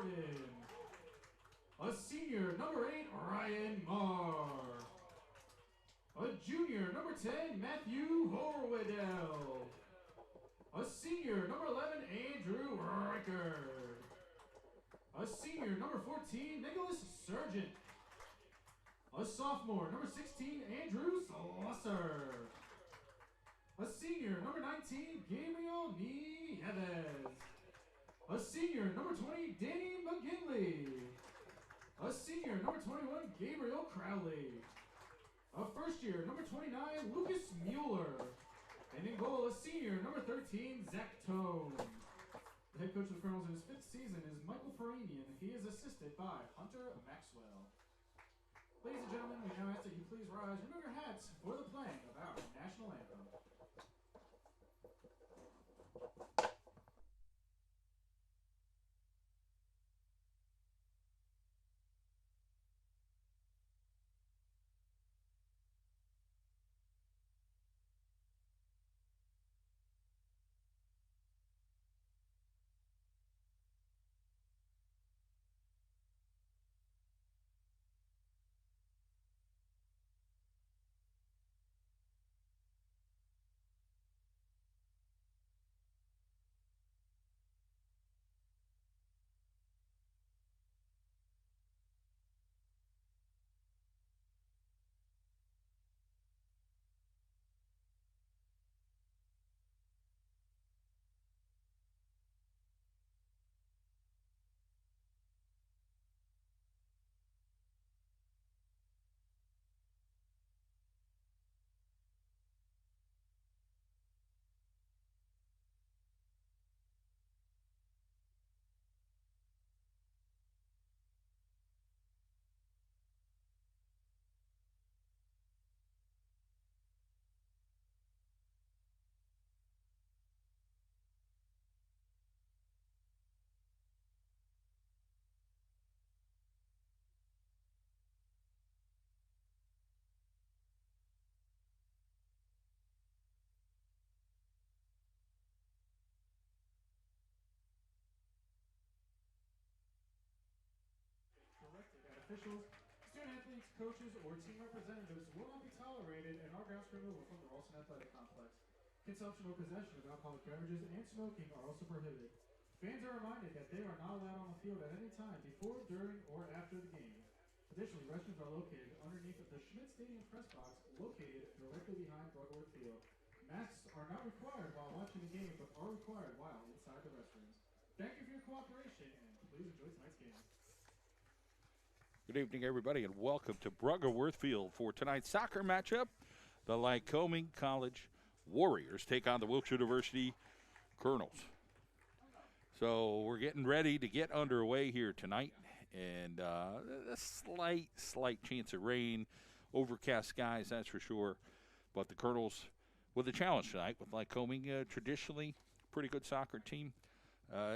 Jordan. A senior, number 8, Ryan Marr. A junior, number 10, Matthew Horwedel. A senior, number 11, Andrew Riker. A senior, number 14, Nicholas Sargent. A sophomore, number 16, Andrew Slusser. A senior, number 19, Gabriel Nieves. A senior, number 20, Danny McGinley. A senior, number 21, Gabriel Crowley. A first year, number 29, Lucas Mueller. And in goal, a senior, number 13, Zach Tone. The head coach of the Colonels in his 5th season is Michael Peranian. He is assisted by Hunter Maxwell. Ladies and gentlemen, we now ask that you please rise, remove your hats for the playing of our national anthem. Officials, student athletes, coaches, or team representatives will not be tolorated and our grounds removal from the Ralston Athletic Complex. Consumption or possession of alcoholic beverages and smoking are also prohibited. Fans are reminded that they are not allowed on the field at any time before, during, or after the game. Additionally, restrooms are located underneath the Schmidt Stadium press box located directly behind Brugworth Field. Masks are not required while watching the game, but are required while inside the restrooms. Thank you for your cooperation, and please enjoy tonight's game. Good evening, everybody, and welcome to Brugworth Field for tonight's soccer matchup. The Lycoming College Warriors take on the Wilkes University Colonels. So we're getting ready to get underway here tonight, and a slight chance of rain, overcast skies, that's for sure. But the Colonels with a challenge tonight with Lycoming, traditionally pretty good soccer team.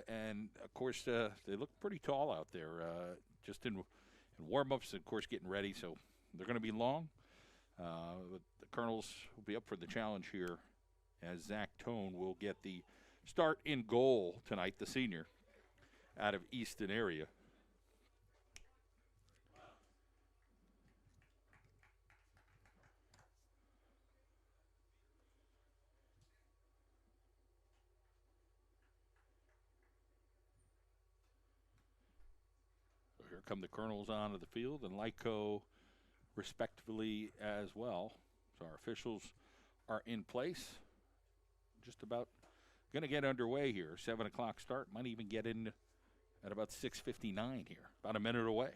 And, of course, they look pretty tall out there, just in warm-ups, of course, getting ready, so they're going to be long. The Colonels will be up for the challenge here as Zach Tone will get the start in goal tonight, the senior, out of Easton area. Here come the Colonels onto the field, and Lyco respectively as well. So our officials are in place. Just about going to get underway here. 7 o'clock start. Might even get in at about 6:59 here. About a minute away.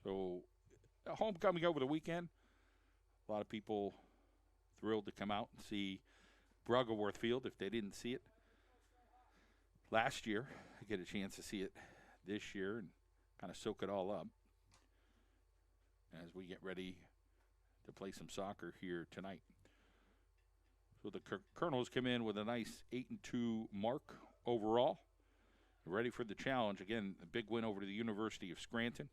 So, a homecoming over the weekend. A lot of people thrilled to come out and see Brugworth Field if they didn't see it last year. I get a chance to see it this year and kind of soak it all up as we get ready to play some soccer here tonight. So the Colonels come in with a nice 8-2 mark overall. Ready for the challenge. Again, a big win over to the University of Scranton.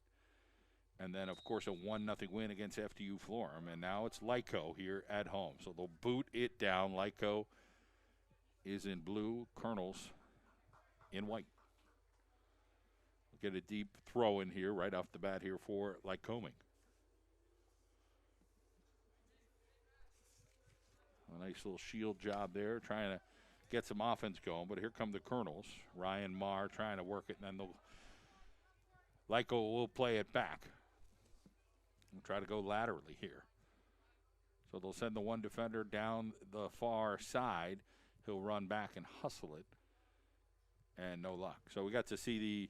And then, of course, a 1-0 win against FDU Florham. And now it's Lyco here at home. So they'll boot it down. Lyco is in blue, Colonels in white. We'll get a deep throw in here right off the bat here for Lycoming. A nice little shield job there, trying to get some offense going. But here come the Colonels. Ryan Marr trying to work it, and then Lyco will play it back. We'll try to go laterally here. So they'll send the one defender down the far side. He'll run back and hustle it. And no luck. So we got to see the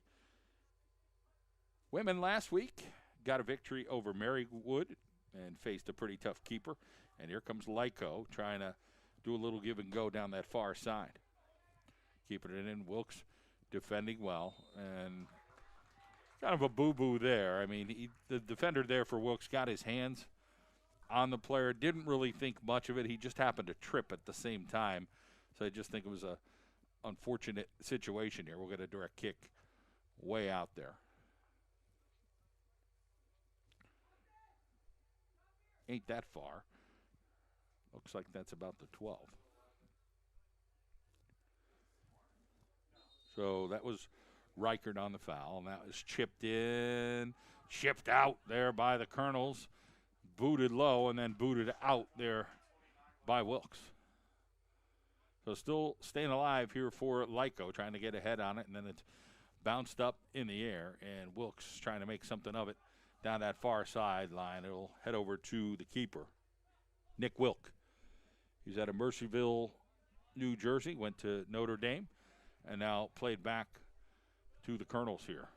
women last week. Got a victory over Marywood and faced a pretty tough keeper. And here comes Lyco trying to do a little give and go down that far side. Keeping it in. Wilkes defending well. And kind of a boo-boo there. I mean, the defender there for Wilkes got his hands on the player. Didn't really think much of it. He just happened to trip at the same time. So I just think it was a unfortunate situation here. We'll get a direct kick way out there. Ain't that far. Looks like that's about the 12. So that was Reichert on the foul, and that was chipped in, chipped out there by the Colonels, booted low, and then booted out there by Wilkes. So still staying alive here for Lyco, trying to get ahead on it, and then it's bounced up in the air, and Wilkes trying to make something of it down that far sideline. It'll head over to the keeper, Nick Wilk. He's out of Mercyville, New Jersey, went to Notre Dame, and now played back to the Colonels here,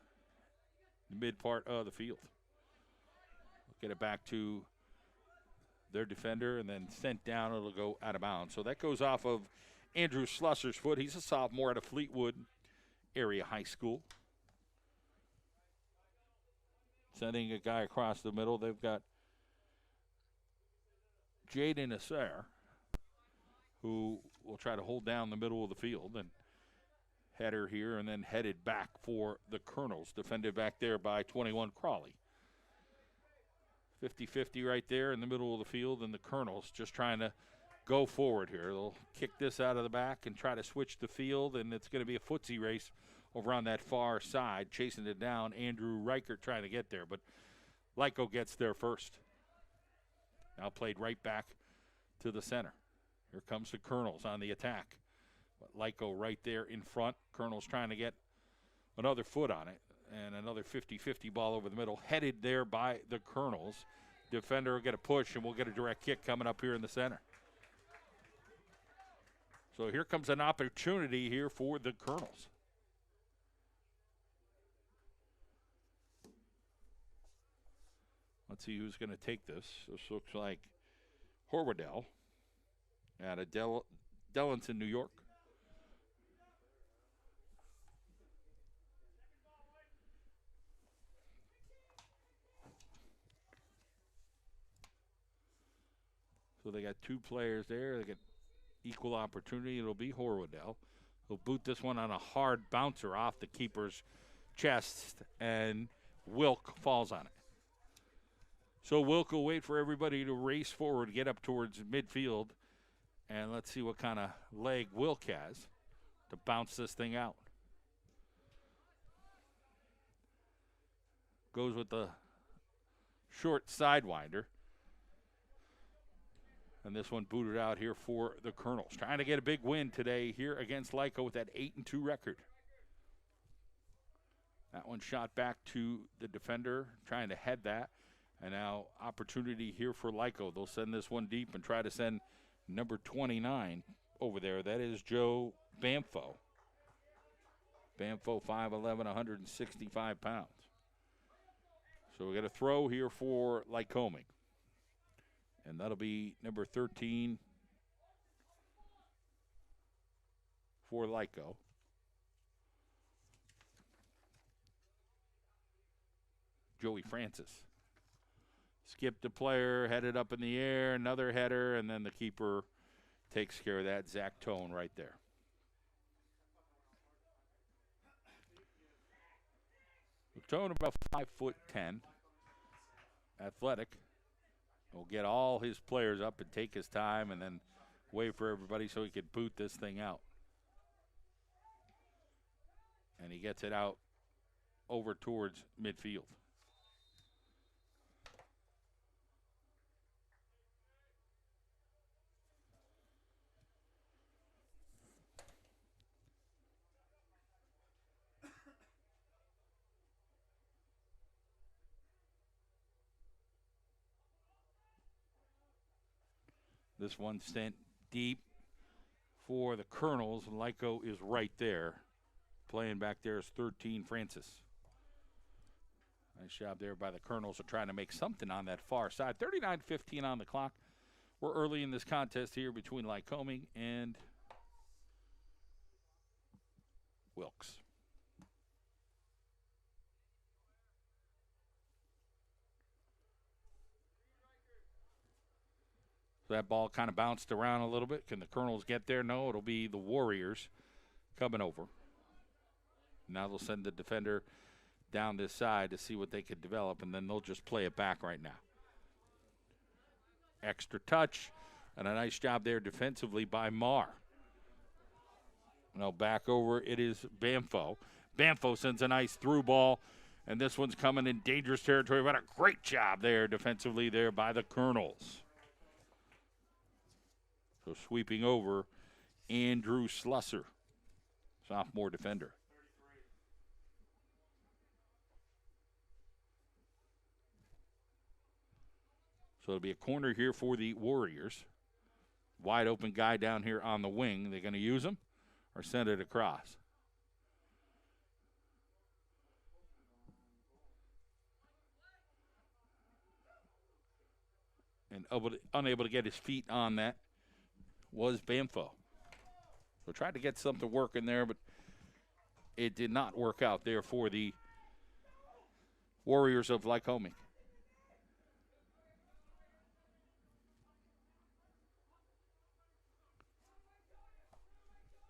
the mid part of the field. Get it back to their defender, and then sent down. It'll go out of bounds. So that goes off of Andrew Slusser's foot. He's a sophomore at a Fleetwood area high school. Sending a guy across the middle. They've got Jaden Asser, who will try to hold down the middle of the field, and header here, and then headed back for the Colonels. Defended back there by 21 Crawley. 50-50 right there in the middle of the field, and the Colonels just trying to go forward here. They'll kick this out of the back and try to switch the field, and it's going to be a footsie race over on that far side, chasing it down. Andrew Reichert trying to get there, but Lyco gets there first. Now played right back to the center. Here comes the Colonels on the attack. But Lyco right there in front. Colonels trying to get another foot on it, and another 50-50 ball over the middle, headed there by the Colonels. Defender will get a push, and we'll get a direct kick coming up here in the center. So here comes an opportunity here for the Colonels. Let's see who's going to take this. This looks like Horwadell out of Dellenton, New York. So they got two players there. They get equal opportunity. It'll be Horwadell. He'll boot this one on a hard bouncer off the keeper's chest, and Wilk falls on it. So Wilk will wait for everybody to race forward, get up towards midfield, and let's see what kind of leg Wilk has to bounce this thing out. Goes with the short sidewinder. And this one booted out here for the Colonels. Trying to get a big win today here against Lyco with that 8-2 record. That one shot back to the defender, trying to head that. And now opportunity here for Lyco. They'll send this one deep and try to send number 29 over there. That is Joe Bamfo. Bamfo, 5'11", 165 pounds. So we got a throw here for Lycoming. And that'll be number 13 for Lyco. Joey Francis. Skipped the player, headed up in the air, another header, and then the keeper takes care of that. Zach Tone right there. Tone about 5'10", athletic. Will get all his players up and take his time and then wait for everybody so he can boot this thing out. And he gets it out over towards midfield. This one sent deep for the Colonels. Lyco is right there. Playing back there is 13, Francis. Nice job there by the Colonels of trying to make something on that far side. 39-15 on the clock. We're early in this contest here between Lycoming and Wilkes. So that ball kind of bounced around a little bit. Can the Colonels get there? No, it'll be the Warriors coming over. Now they'll send the defender down this side to see what they could develop, and then they'll just play it back right now. Extra touch, and a nice job there defensively by Marr. Now back over, it is Bamfo. Bamfo sends a nice through ball, and this one's coming in dangerous territory. What a great job there defensively there by the Colonels. So sweeping over, Andrew Slusser, sophomore defender. So it'll be a corner here for the Warriors. Wide open guy down here on the wing. They're going to use him or send it across. And unable to get his feet on that was Bamfo. So tried to get something working there, but it did not work out there for the Warriors of Lycoming.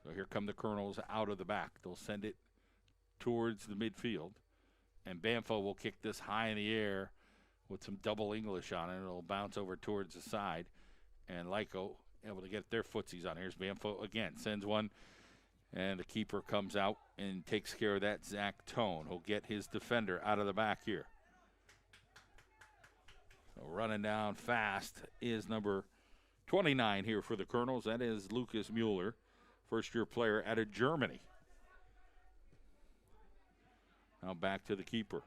So here come the Colonels out of the back. They'll send it towards the midfield. And Bamfo will kick this high in the air with some double English on it. It'll bounce over towards the side. And Lyco able to get their footsies on. Here's Bamfo again. Sends one. And the keeper comes out and takes care of that. Zach Tone. He'll get his defender out of the back here. So running down fast is number 29 here for the Colonels. That is Lucas Mueller, first-year player out of Germany. Now back to the keeper.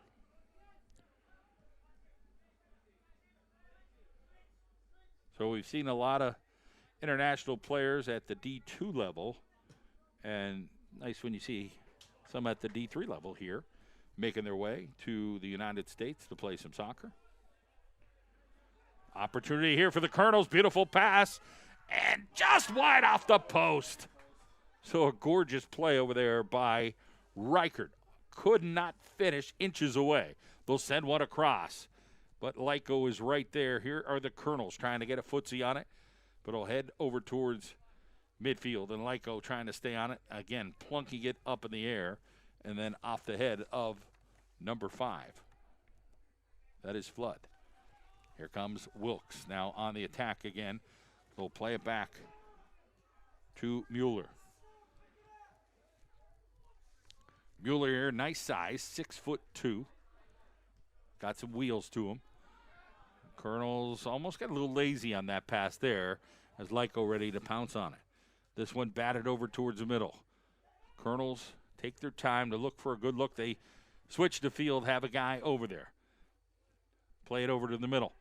So we've seen a lot of international players at the D2 level, and nice when you see some at the D3 level here making their way to the United States to play some soccer. Opportunity here for the Colonels. Beautiful pass, and just wide off the post. So a gorgeous play over there by Reichert. Could not finish, inches away. They'll send one across. But Lyco is right there. Here are the Colonels trying to get a footsie on it. But it'll head over towards midfield. And Lyco trying to stay on it. Again, plunking it up in the air. And then off the head of number 5. That is Flood. Here comes Wilkes now on the attack again. They'll play it back to Mueller. Mueller here, nice size, 6'2". Got some wheels to him. Colonels almost got a little lazy on that pass there as Lyco ready to pounce on it. This one batted over towards the middle. Colonels take their time to look for a good look. They switch the field, have a guy over there. Play it over to the middle.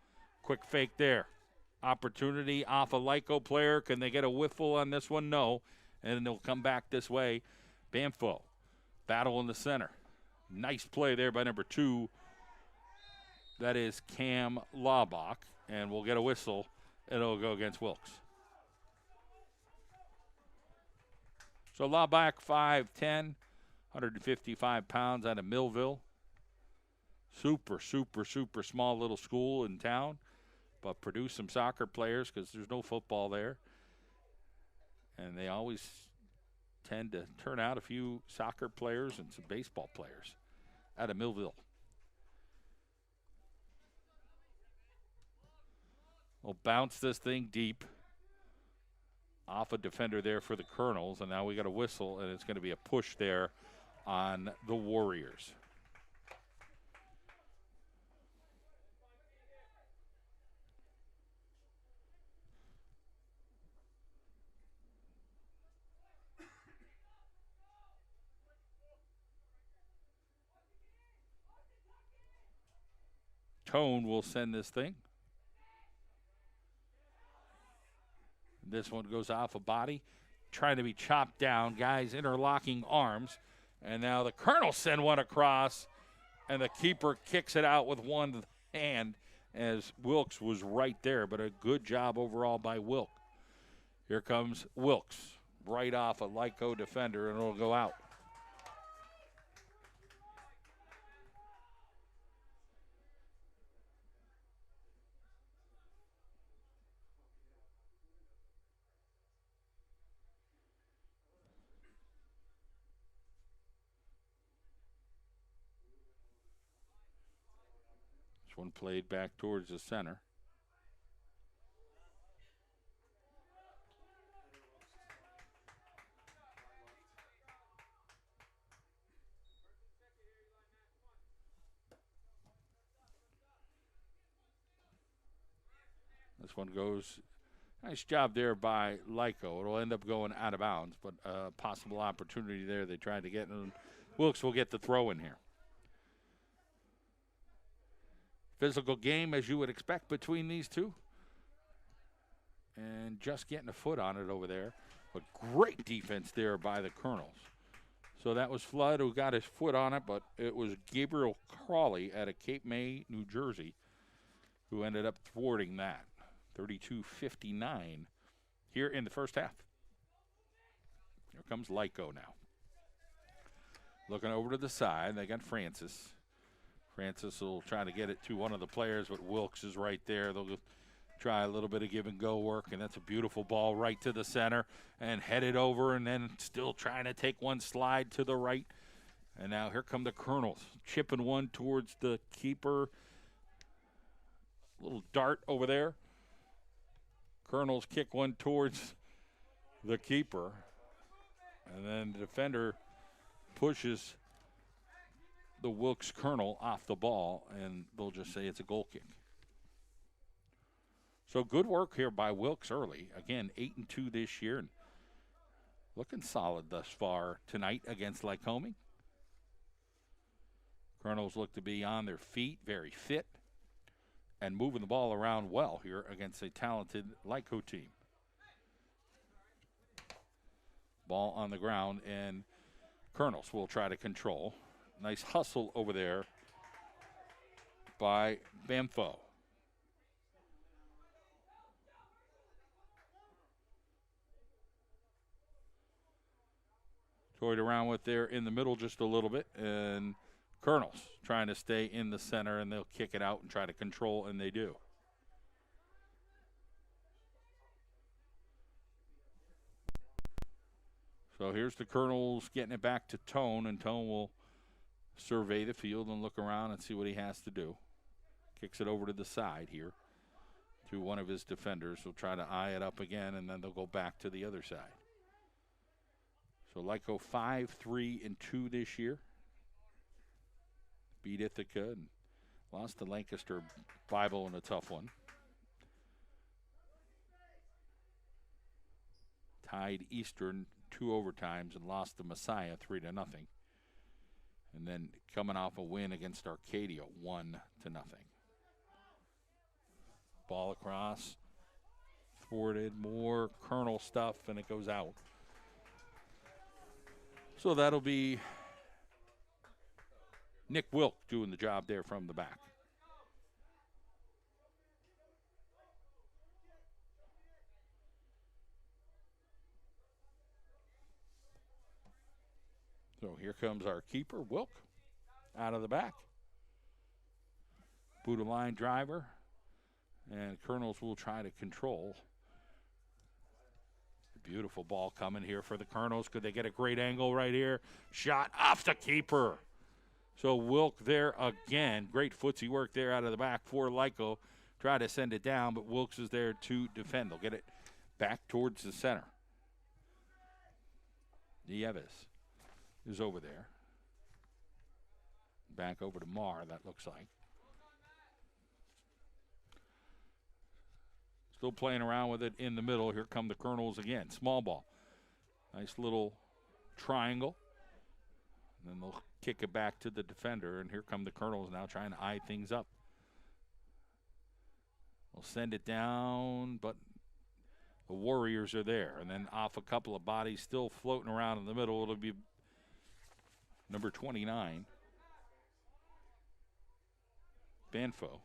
Quick fake there. Opportunity off a Lyco player. Can they get a whiffle on this one? No. And they'll come back this way. Bamfo. Battle in the center. Nice play there by number 2. That is Cam Laubach. And we'll get a whistle. It'll go against Wilkes. So Laubach, 5'10", 155 pounds out of Millville. Super small little school in town. But produce some soccer players because there's no football there. And they always tend to turn out a few soccer players and some baseball players. out of Millville. We'll bounce this thing deep off a defender there for the Colonels, and now we got a whistle, and it's going to be a push there on the Warriors. Tone will send this thing. This one goes off a body, trying to be chopped down. Guys interlocking arms. And now the Colonels send one across, and the keeper kicks it out with one hand as Wilkes was right there, but a good job overall by Wilkes. Here comes Wilkes, right off a Lyco defender, and it'll go out. One played back towards the center. This one goes, nice job there by Lyco. It'll end up going out of bounds, but a possible opportunity there they tried to get, and Wilkes will get the throw in here. Physical game, as you would expect, between these two. And just getting a foot on it over there. But great defense there by the Colonels. So that was Flood who got his foot on it, but it was Gabriel Crawley out of Cape May, New Jersey, who ended up thwarting that. 32-59 here in the first half. Here comes Lyco now. Looking over to the side, they got Francis. Francis will try to get it to one of the players, but Wilkes is right there. They'll try a little bit of give and go work, and that's a beautiful ball right to the center and headed over, and then still trying to take one slide to the right. And now here come the Colonels, chipping one towards the keeper. Little dart over there. Colonels kick one towards the keeper, and then the defender pushes the Wilkes Colonel off the ball, and they'll just say it's a goal kick. So good work here by Wilkes early. Again, 8-2 this year, and looking solid thus far tonight against Lycoming. Colonels look to be on their feet, very fit, and moving the ball around well here against a talented Lyco team. Ball on the ground, and Colonels will try to control. Nice hustle over there by Bamfo. Toyed around with there in the middle just a little bit, and Colonels trying to stay in the center, and they'll kick it out and try to control, and they do. So here's the Colonels getting it back to Tone, and Tone will survey the field and look around and see what he has to do. Kicks it over to the side here to one of his defenders. He'll try to eye it up again, and then they'll go back to the other side. So Lyco 5-3-2 this year. Beat Ithaca and lost to Lancaster Bible in a tough one. Tied Eastern 2 overtimes and lost to Messiah 3-0. And then coming off a win against Arcadia 1-0. Ball across, thwarted, more Colonel stuff, and it goes out. So that'll be Nick Wilk doing the job there from the back. So here comes our keeper, Wilk, out of the back. Buddha line driver, and Colonels will try to control. Beautiful ball coming here for the Colonels. Could they get a great angle right here? Shot off the keeper. So Wilk there again. Great footsie work there out of the back for Lyco. Try to send it down, but Wilkes is there to defend. They'll get it back towards the center. Nieves is over there. Back over to Marr, that looks like. Still playing around with it in the middle. Here come the Colonels again. Small ball. Nice little triangle. And then they'll kick it back to the defender, and here come the Colonels now trying to eye things up. We'll send it down, but the Warriors are there. And then off a couple of bodies still floating around in the middle, it'll be number 29, Banfo.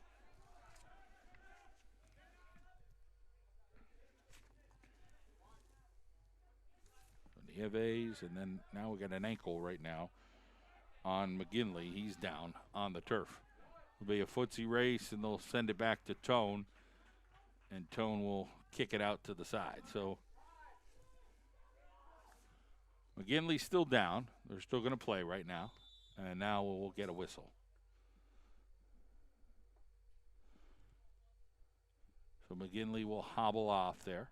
Nieves, and then now we got an ankle right now on McGinley. He's down on the turf. It'll be a footsie race, and they'll send it back to Tone, and Tone will kick it out to the side. So McGinley's still down. They're still going to play right now, and now we'll get a whistle. So McGinley will hobble off there.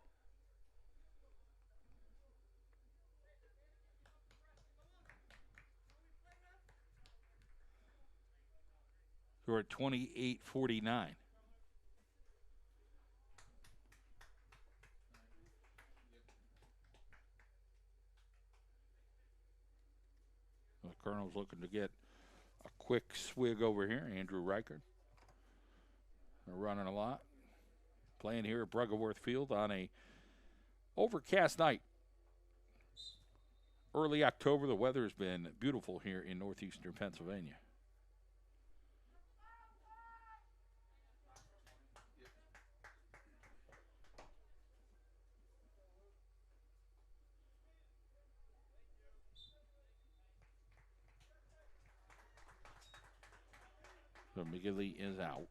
We're at 28-49. The Colonel's looking to get a quick swig over here. Andrew Reichert. They're running a lot. Playing here at Bruggeworth Field on a overcast night. Early October, the weather has been beautiful here in northeastern Pennsylvania. So McGinley is out.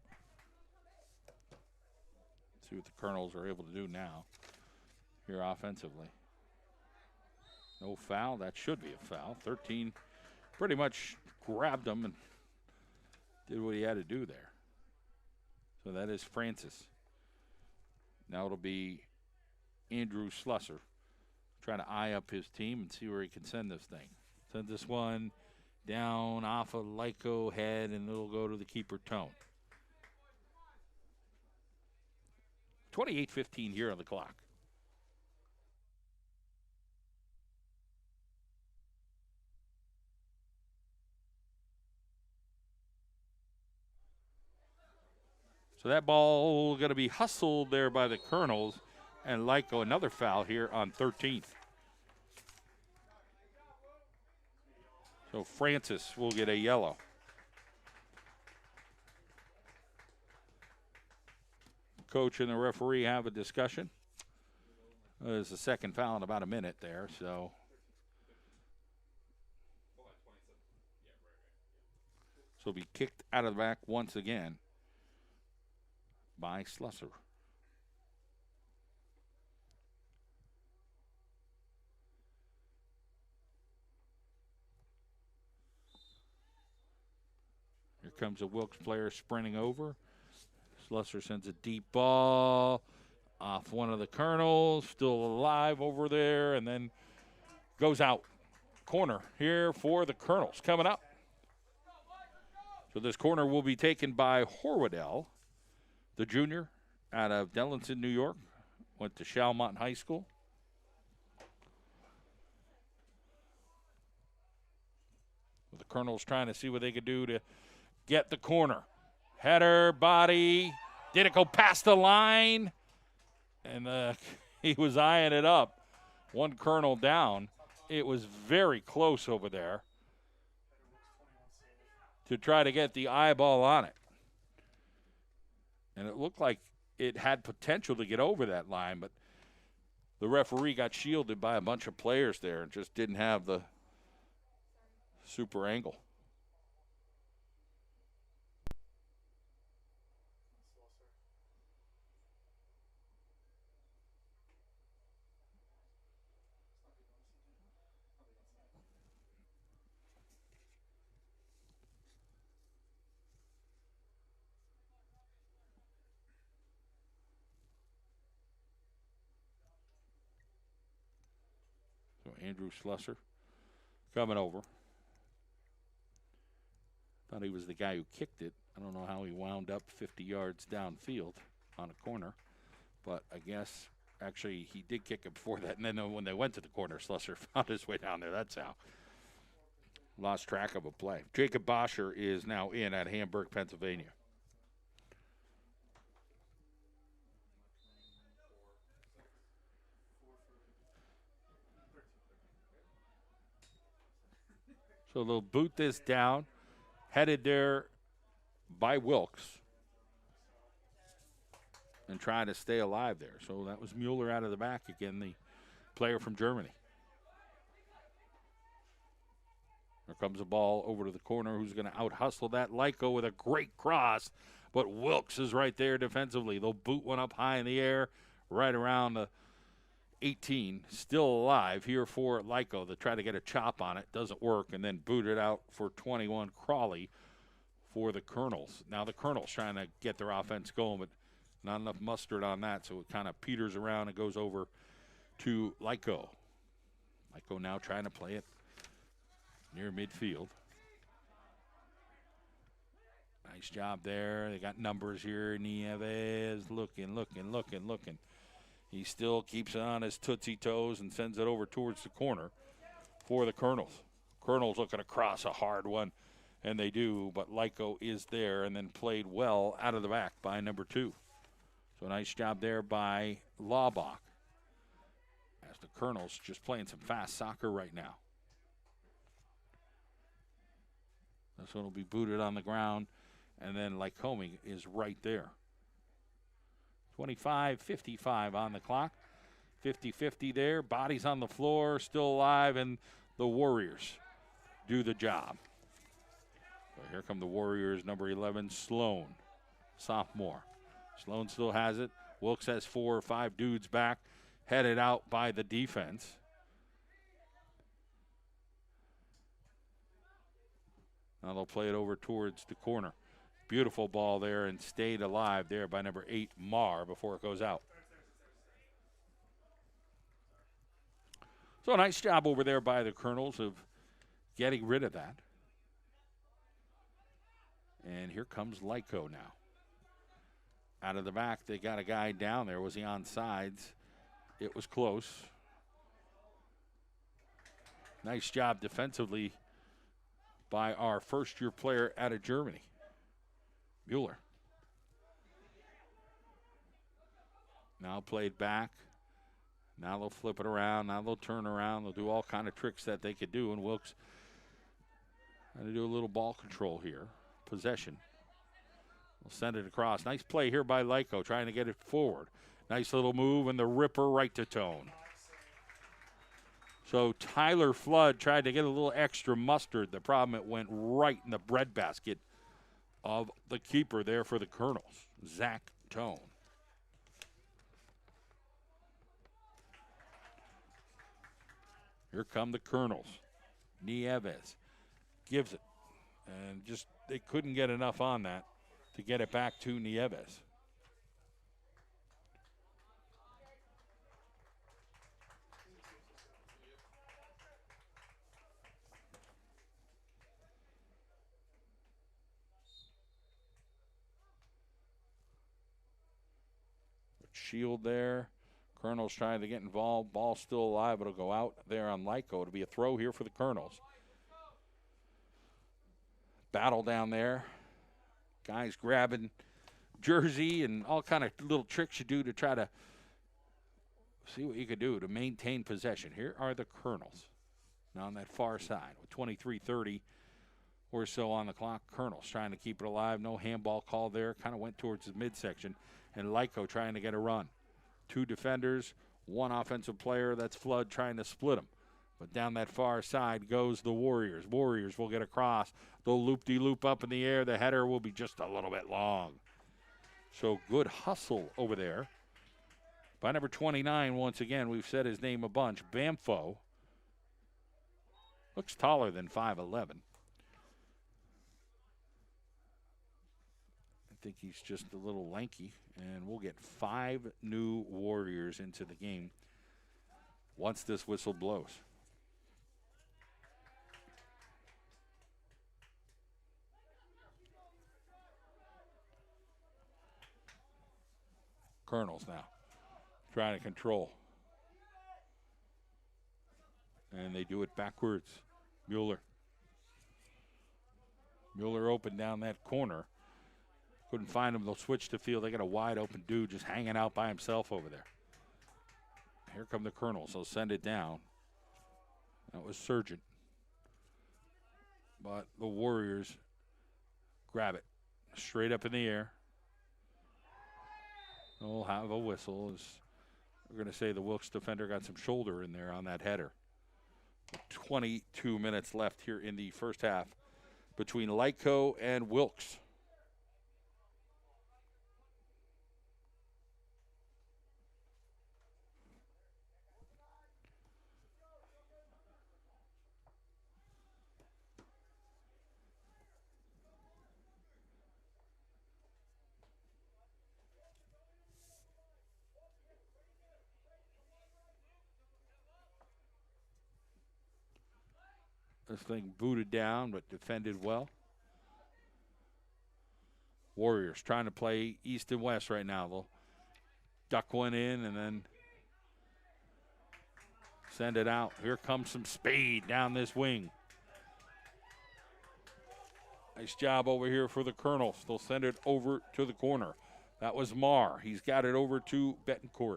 See what the Colonels are able to do now here offensively. No foul. That should be a foul. 13 pretty much grabbed him and did what he had to do there. So that is Francis. Now it'll be Andrew Slusser trying to eye up his team and see where he can send this thing. Send this one down off of Lyco head, and it'll go to the keeper, Tone. 28-15 here on the clock. So that ball going to be hustled there by the Colonels, and Lyco another foul here on 13th. So Francis will get a yellow. Coach and the referee have a discussion. There's a second foul in about a minute there, so. So be kicked out of the back once again by Slusser. Here comes a Wilkes player sprinting over. Slusser sends a deep ball off one of the Colonels, still alive over there, and then goes out. Corner here for the Colonels coming up. So this corner will be taken by Horwadell, the junior out of Dellinson, New York. Went to Chalmont High School. The Colonels trying to see what they could do to get the corner. Header, body. Did it go past the line? And he was eyeing it up. One Colonel down. It was very close over there to try to get the eyeball on it. And it looked like it had potential to get over that line, but the referee got shielded by a bunch of players there and just didn't have the super angle. Andrew Slusser coming over. Thought he was the guy who kicked it. I don't know how he wound up 50 yards downfield on a corner. But I guess, actually, he did kick it before that. And then when they went to the corner, Slusser found his way down there. That's how. Lost track of a play. Jacob Boscher is now in at Hamburg, Pennsylvania. So they'll boot this down. Headed there by Wilkes. And try to stay alive there. So that was Mueller out of the back again, the player from Germany. There comes a ball over to the corner. Who's going to out-hustle that? Lyco with a great cross. But Wilkes is right there defensively. They'll boot one up high in the air right around the 18. Still alive here for Lyco. They try to get a chop on it. Doesn't work. And then boot it out for 21. Crawley for the Colonels. Now the Colonels trying to get their offense going, but not enough mustard on that, so it kind of peters around and goes over to Lyco. Lyco now trying to play it near midfield. Nice job there. They got numbers here. Nieves looking. He still keeps it on his tootsie toes and sends it over towards the corner for the Colonels. Colonels looking to cross a hard one, and they do, but Lyco is there and then played well out of the back by number 2. So nice job there by Laubach. As the Colonels just playing some fast soccer right now. This one will be booted on the ground, and then Lycoming is right there. 25-55 on the clock. 50-50 there. Bodies on the floor, still alive, and the Warriors do the job. So here come the Warriors, number 11, Sloan, sophomore. Sloan still has it. Wilkes has 4 or 5 dudes back, headed out by the defense. Now they'll play it over towards the corner. Beautiful ball there and stayed alive there by number 8, Marr, before it goes out. So a nice job over there by the Colonels of getting rid of that. And here comes Lyco now. Out of the back, they got a guy down there. Was he on sides? It was close. Nice job defensively by our first-year player out of Germany, Mueller. Now played back. Now they'll flip it around. Now they'll turn around. They'll do all kind of tricks that they could do, and Wilkes had to do a little ball control here. Possession. We'll send it across. Nice play here by Lyco, trying to get it forward. Nice little move, and the ripper right to Tone. So Tyler Flood tried to get a little extra mustard. The problem, it went right in the breadbasket of the keeper there for the Colonels, Zach Tone. Here come the Colonels. Nieves gives it. And just they couldn't get enough on that to get it back to Nieves. Shield there. Colonels trying to get involved. Ball still alive. It'll go out there on Lyco. It'll be a throw here for the Colonels. Battle down there. Guys grabbing jersey and all kind of little tricks you do to try to see what you could do to maintain possession. Here are the Colonels. Now on that far side with 23:30 or so on the clock. Colonels trying to keep it alive. No handball call there. Kind of went towards the midsection. And Lyco trying to get a run. 2 defenders, 1 offensive player. That's Flood trying to split them. But down that far side goes the Warriors. Warriors will get across. They'll loop-de-loop up in the air. The header will be just a little bit long. So good hustle over there. By number 29, once again, we've said his name a bunch. Bamfo. Looks taller than 5'11". I think he's just a little lanky. And we'll get 5 new Warriors into the game once this whistle blows. Colonels now trying to control. And they do it backwards. Mueller open down that corner. Couldn't find him. They'll switch the field. They got a wide open dude just hanging out by himself over there. Here come the Colonels. They'll send it down. That was Surgeon. But the Warriors grab it straight up in the air. They'll have a whistle. We're going to say the Wilkes defender got some shoulder in there on that header. 22 minutes left here in the first half between Lyco and Wilkes. This thing booted down, but defended well. Warriors trying to play east and west right now. They'll duck one in and then send it out. Here comes some speed down this wing. Nice job over here for the Colonels. They'll send it over to the corner. That was Marr. He's got it over to Betancourt.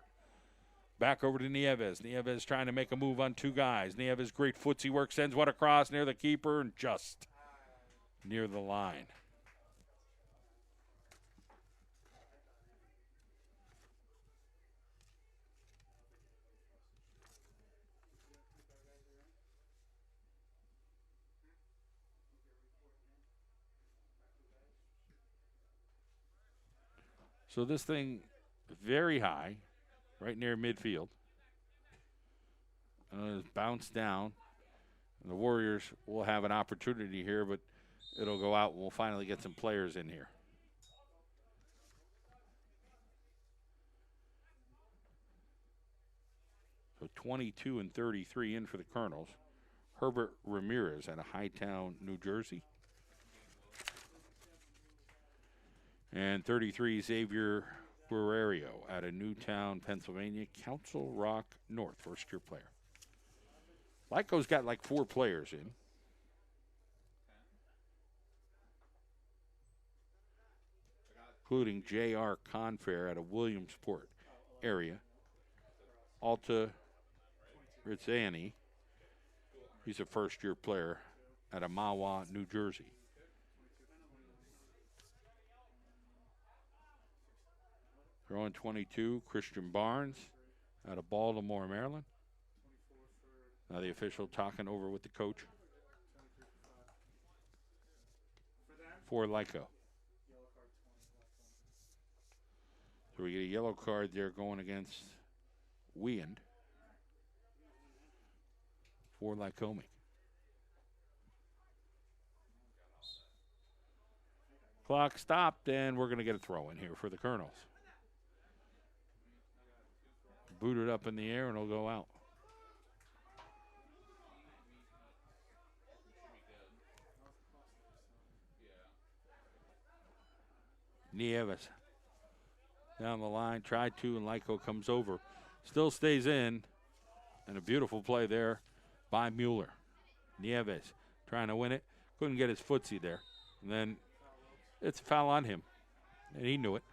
Back over to Nieves. Nieves trying to make a move on two guys. Nieves, great footsie work, sends one across near the keeper and just near the line. So this thing very high. Right near midfield. Bounced down. And the Warriors will have an opportunity here, but it'll go out. We'll finally get some players in here. So 22 and 33 in for the Colonels. Herbert Ramirez out of Hightown, New Jersey. And 33, Xavier Guerrero out of Newtown, Pennsylvania, Council Rock North, first-year player. Lyco's got like 4 players in. Including J.R. Confair out of Williamsport area. Alta Rizzani, he's a first-year player out of Mahwah, New Jersey. Throwing 22, Christian Barnes out of Baltimore, Maryland. Now the official talking over with the coach for Lyco. So we get a yellow card there going against Weand for Lycoming. Clock stopped, and we're going to get a throw in here for the Colonels. Booted up in the air, and it'll go out. Nieves down the line, tried to, and Lyco comes over. Still stays in, and a beautiful play there by Mueller. Nieves trying to win it. Couldn't get his footsie there. And then it's a foul on him, and he knew it.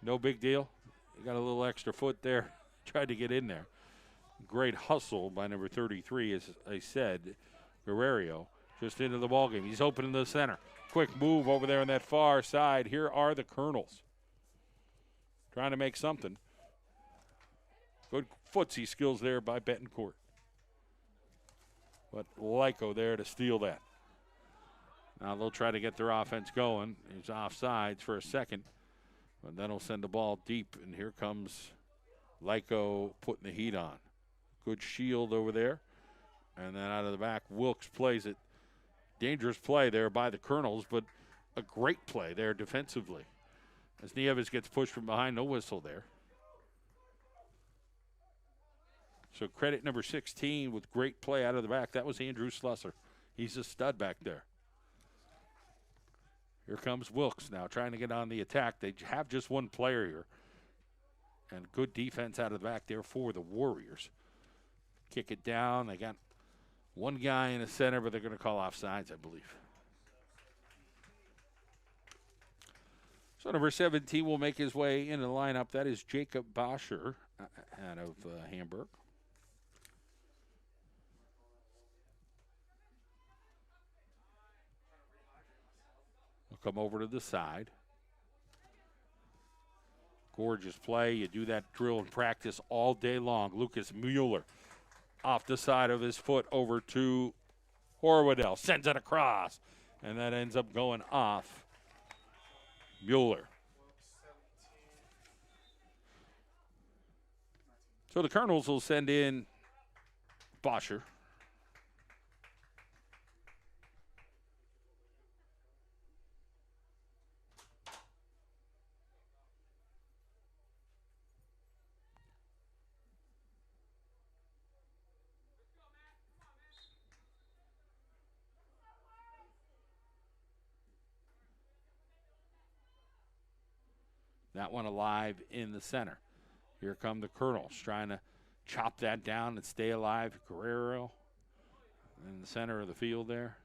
No big deal. He got a little extra foot there. Tried to get in there. Great hustle by number 33, as I said. Guerrero just into the ballgame. He's opening the center. Quick move over there on that far side. Here are the Colonels. Trying to make something. Good footsie skills there by Betancourt. But Lyco there to steal that. Now they'll try to get their offense going. He's offsides for a second. But then he'll send the ball deep, and here comes Lyco putting the heat on. Good shield over there. And then out of the back, Wilkes plays it. Dangerous play there by the Colonels, but a great play there defensively. As Nieves gets pushed from behind, no whistle there. So credit number 16 with great play out of the back. That was Andrew Slusser. He's a stud back there. Here comes Wilkes now trying to get on the attack. They have just one player here. And good defense out of the back there for the Warriors. Kick it down. They got one guy in the center, but they're going to call offsides, I believe. So number 17 will make his way into the lineup. That is Jacob Boscher out of Hamburg. He'll come over to the side. Gorgeous play. You do that drill in practice all day long. Lucas Mueller off the side of his foot over to Horwedel. Sends it across. And that ends up going off Mueller. So the Colonels will send in Boscher. That one alive in the center. Here come the Colonels trying to chop that down and stay alive. Guerrero in the center of the field there.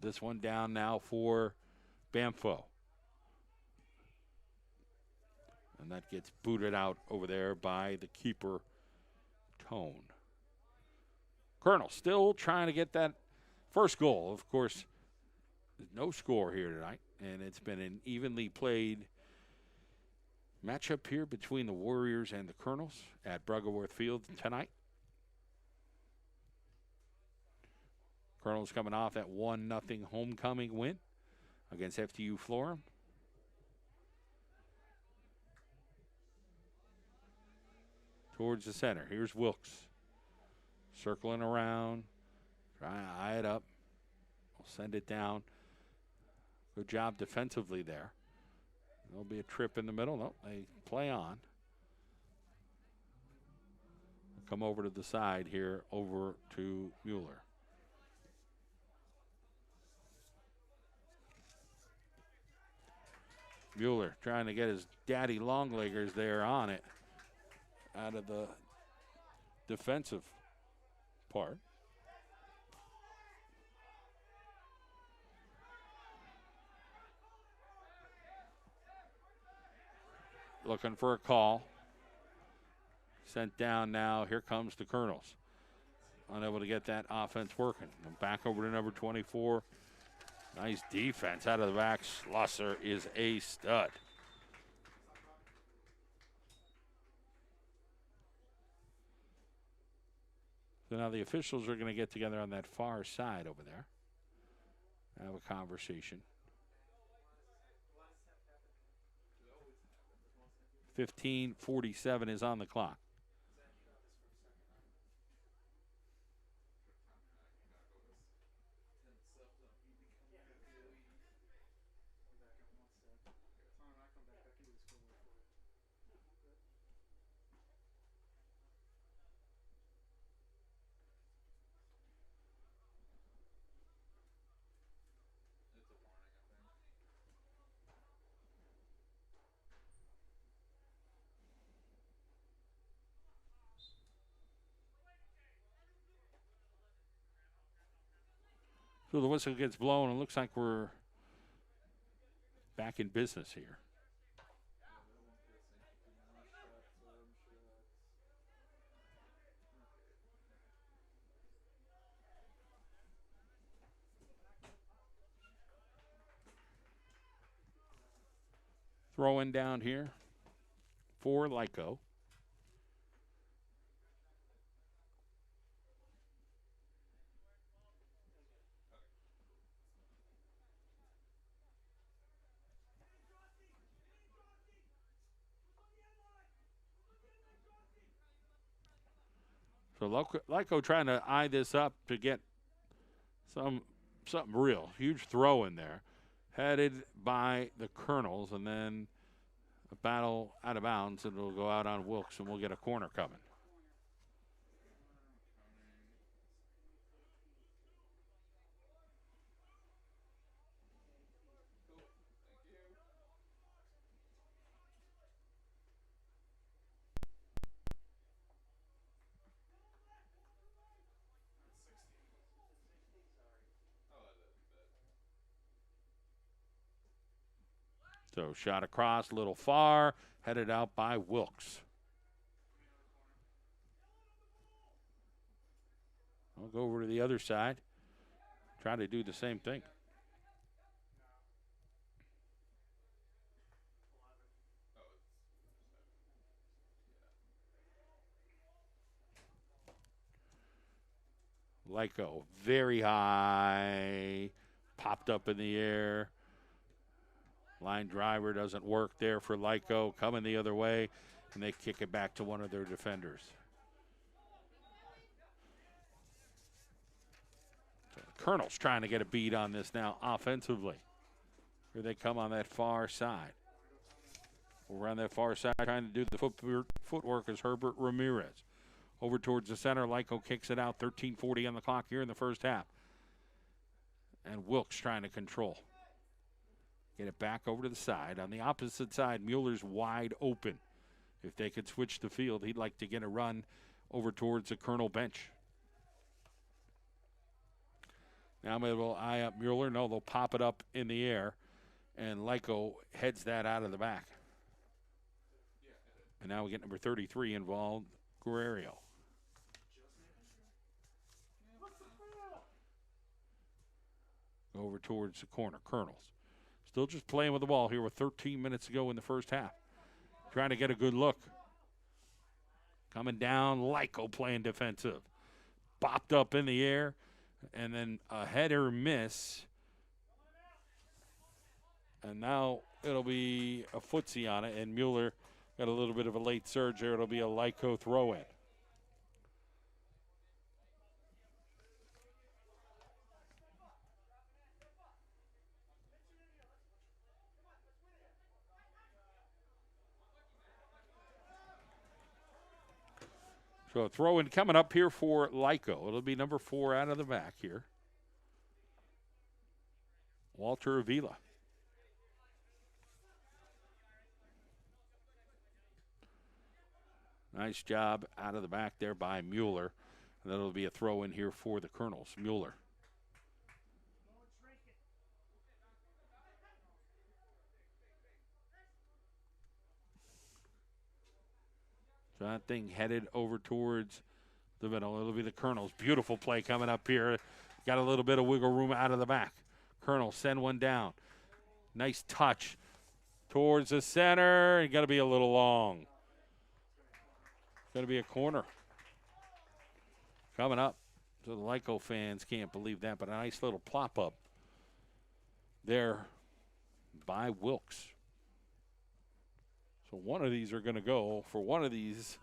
This one down now for Bamfo. And that gets booted out over there by the keeper, Tone. Colonel still trying to get that first goal. Of course, there's no score here tonight, and it's been an evenly played matchup here between the Warriors and the Colonels at Bruggeworth Field tonight. Colonels coming off that 1-0 homecoming win against FTU Florham. Towards the center. Here's Wilkes. Circling around. Trying to eye it up. We'll send it down. Good job defensively there. There'll be a trip in the middle. No, they play on. Come over to the side here, over to Mueller. Mueller trying to get his daddy longleggers there on it out of the defensive part. Looking for a call. Sent down now. Here comes the Colonels. Unable to get that offense working. Back over to number 24. Nice defense out of the back. Schlusser is a stud. So now the officials are going to get together on that far side over there. Have a conversation. 15:47 is on the clock. So the whistle gets blown, and it looks like we're back in business here. Throw in down here for Lyco. So Lyco trying to eye this up to get something real. Huge throw in there. Headed by the Colonels, and then a battle out of bounds, and it'll go out on Wilkes, and we'll get a corner coming. So shot across, a little far, headed out by Wilkes. I'll go over to the other side, try to do the same thing. Lyco, very high, popped up in the air. Line driver doesn't work there for Lyco, coming the other way, and they kick it back to one of their defenders. So the Colonels trying to get a beat on this now offensively. Here they come on that far side. Over on that far side, trying to do the footwork is Herbert Ramirez. Over towards the center, Lyco kicks it out. 13:40 on the clock here in the first half. And Wilkes trying to control. Get it back over to the side. On the opposite side, Mueller's wide open. If they could switch the field, he'd like to get a run over towards the Colonel bench. Now maybe they'll eye up Mueller. No, they'll pop it up in the air. And Lyco heads that out of the back. And now we get number 33 involved, Guerrero. Over towards the corner, Colonels. Still just playing with the ball here with 13 minutes to go in the first half. Trying to get a good look. Coming down, Lyco playing defensive. Bopped up in the air, and then a header miss. And now it'll be a footsie on it, and Mueller got a little bit of a late surge there. It'll be a Lyco throw-in. So a throw-in coming up here for Lyco. It'll be number 4 out of the back here. Walter Avila. Nice job out of the back there by Mueller. And that'll be a throw-in here for the Colonels. Mueller. So that thing headed over towards the middle. It'll be the Colonels. Beautiful play coming up here. Got a little bit of wiggle room out of the back. Colonels send one down. Nice touch towards the center. You got to be a little long. Going to be a corner. Coming up. So the Lyco fans can't believe that, but a nice little plop up there by Wilkes. So one of these are going to go for one of these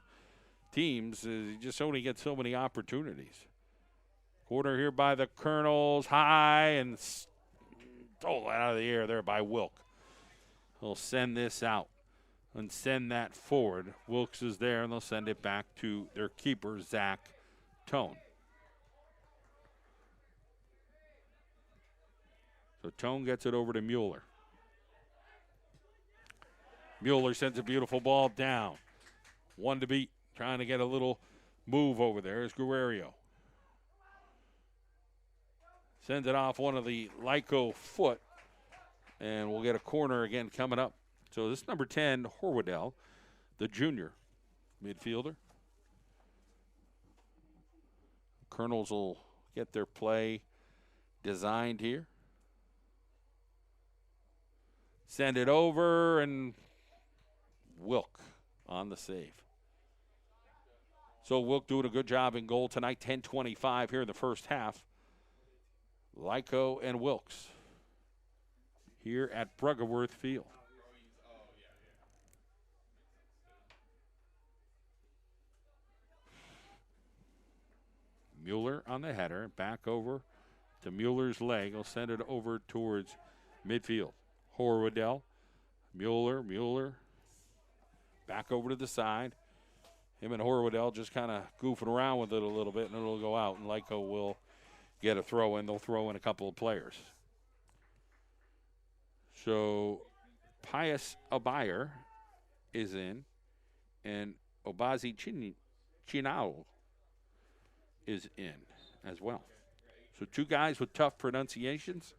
teams. You just only get so many opportunities. Corner here by the Colonels. High and stole out of the air there by Wilkes. He'll send this out and send that forward. Wilkes is there, and they'll send it back to their keeper, Zach Tone. So Tone gets it over to Mueller. Mueller sends a beautiful ball down. One to beat, trying to get a little move over there is Guerrero. Sends it off one of the Lyco foot, and we'll get a corner again coming up. So this number 10, Horwadell, the junior midfielder. Colonels will get their play designed here. Send it over, and Wilk on the save. So Wilk doing a good job in goal tonight. 10:25 here in the first half. Lyco and Wilkes here at Bruggeworth Field. Mueller on the header, back over to Mueller's leg. He'll send it over towards midfield. Horwadell, Mueller, back over to the side. Him and Horwadell just kind of goofing around with it a little bit, and it'll go out, and Lyco will get a throw in. They'll throw in a couple of players. So Pius Abayer is in, and Obazi Chinao is in as well. So two guys with tough pronunciations.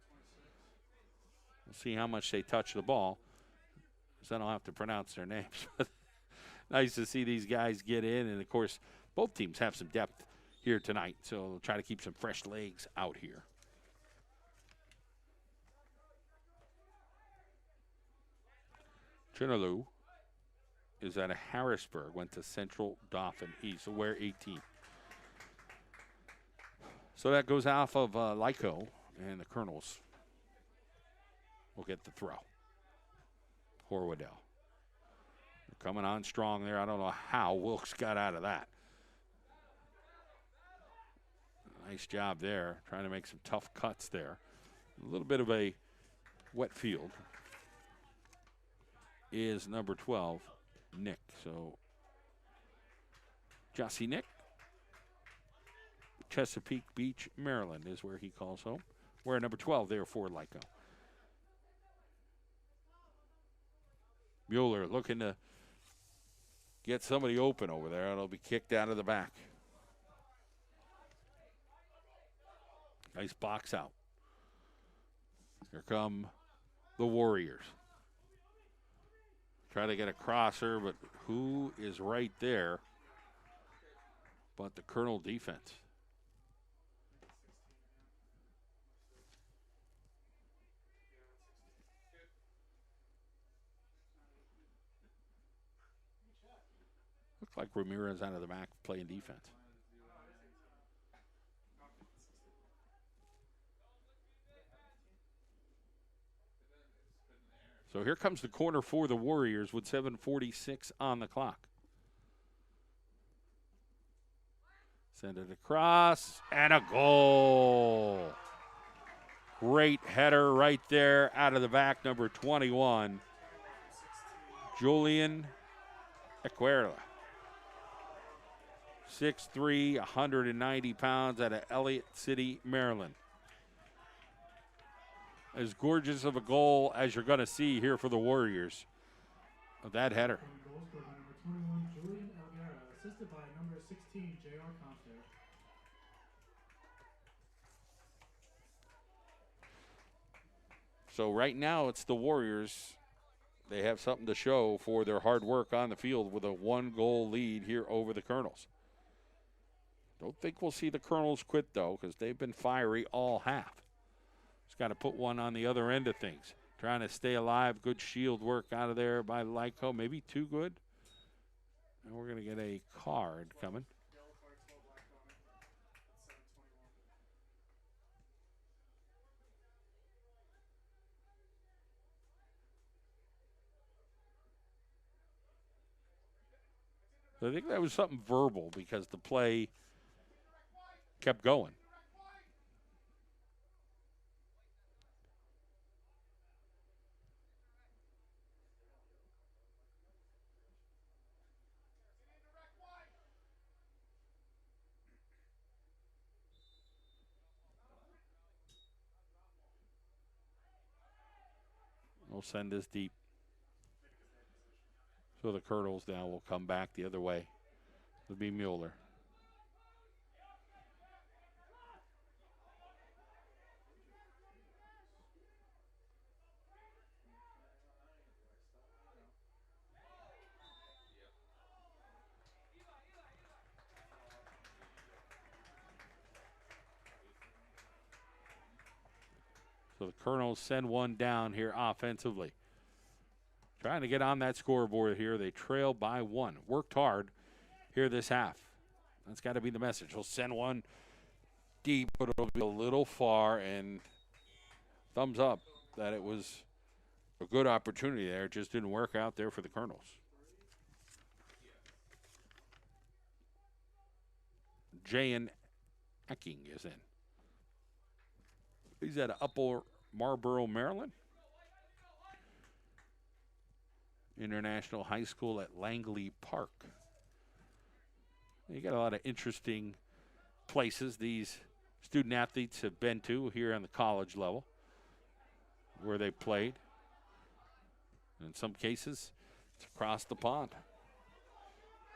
We'll see how much they touch the ball. so I don't have to pronounce their names. Nice to see these guys get in, and, of course, both teams have some depth here tonight, so we'll try to keep some fresh legs out here. Chinaloo is out of Harrisburg, went to Central Dauphin East, so wear 18. So that goes off of Lyco, and the Colonels will get the throw. Horwedel. They're coming on strong there. I don't know how Wilkes got out of that. Nice job there, trying to make some tough cuts there. A little bit of a wet field is number 12, Nick. So, Jossie Nick, Chesapeake Beach, Maryland is where he calls home. We're number 12 there for Lyco. Mueller looking to get somebody open over there. It'll be kicked out of the back. Nice box out. Here come the Warriors. Try to get a crosser, but who is right there but the Colonel defense? Looked like Ramirez out of the back playing defense. So here comes the corner for the Warriors with 7:46 on the clock. Send it across, and a goal. Great header right there out of the back, number 21, Julian Equerla. 6'3", 190 pounds out of Elliott City, Maryland. As gorgeous of a goal as you're going to see here for the Warriors. Of that header. Goal scored by number 21, Julian Elguera, assisted by number 16, J.R. Compton. So right now it's the Warriors. They have something to show for their hard work on the field with a 1-goal lead here over the Colonels. Don't think we'll see the Colonels quit, though, because they've been fiery all half. Just got to put one on the other end of things. Trying to stay alive. Good shield work out of there by Lyco. Maybe too good. And we're going to get a card coming. So I think that was something verbal because the play kept going. We'll send this deep. So the Colonels now will come back the other way. It'll be Mueller. So the Colonels send one down here offensively. Trying to get on that scoreboard here. They trail by 1. Worked hard here this half. That's got to be the message. We'll send one deep, but it'll be a little far. And thumbs up that it was a good opportunity there. It just didn't work out there for the Colonels. Jayan Ecking is in. He's at Upper Marlboro, Maryland. International High School at Langley Park. You got a lot of interesting places these student athletes have been to here on the college level where they played. In some cases, it's across the pond.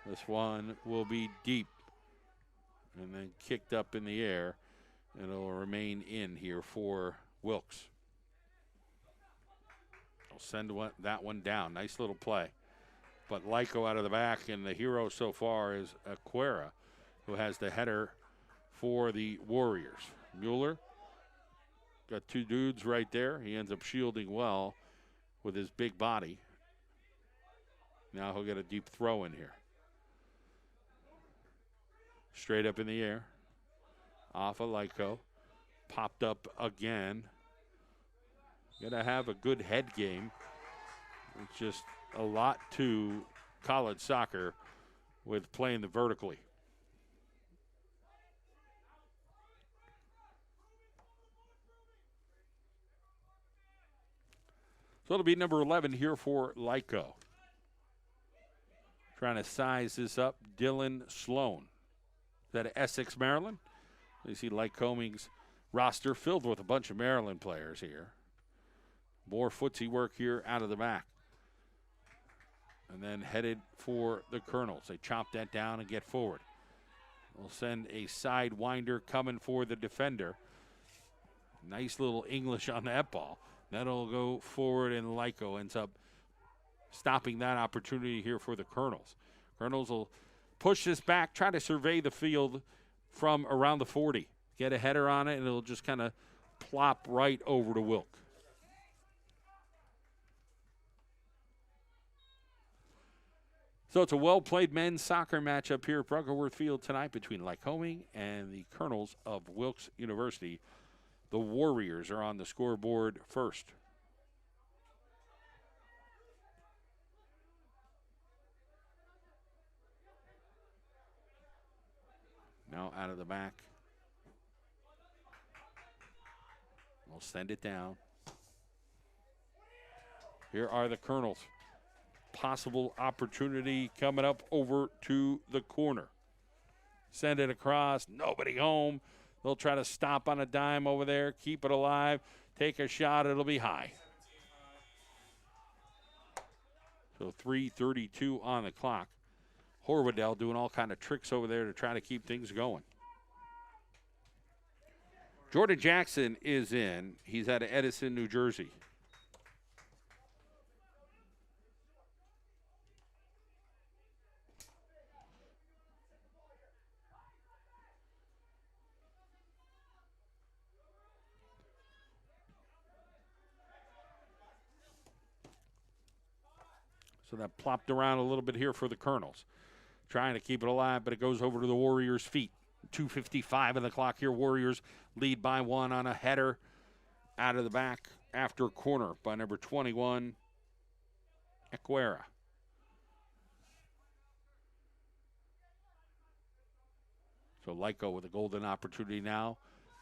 This one will be deep and then kicked up in the air. It'll remain in here for Wilkes. send that one down. Nice little play. But Lyco out of the back, and the hero so far is Aquera, who has the header for the Warriors. Mueller got two dudes right there. He ends up shielding well with his big body. Now he'll get a deep throw in here. Straight up in the air. Off of Lyco. Popped up again. Got to have a good head game. It's just a lot to college soccer with playing the vertically. So it'll be number 11 here for Lyco. Trying to size this up, Dylan Sloan. Is that Essex, Maryland? You see Lycoming's roster filled with a bunch of Maryland players here. More footsie work here out of the back. And then headed for the Colonels. They chop that down and get forward. We'll send a side winder coming for the defender. Nice little English on that ball. That'll go forward, and Lyco ends up stopping that opportunity here for the Colonels. Colonels will push this back, try to survey the field from around the 40. Get a header on it, and it'll just kind of plop right over to Wilkes. So it's a well-played men's soccer matchup here at Bruggerworth Field tonight between Lycoming and the Colonels of Wilkes University. The Warriors are on the scoreboard first. Now out of the back. We'll send it down. Here are the Colonels. Possible opportunity coming up over to the corner. Send it across. Nobody home. They'll try to stop on a dime over there. Keep it alive. Take a shot. It'll be high. So 3:32 on the clock. Horwedel doing all kind of tricks over there to try to keep things going. Jordan Jackson is in. He's out of Edison, New Jersey. So that plopped around a little bit here for the Colonels. Trying to keep it alive, but it goes over to the Warriors' feet. 2:55 on the clock here. Warriors lead by one on a header out of the back after corner by number 21, Aquera. So Lyco with a golden opportunity now.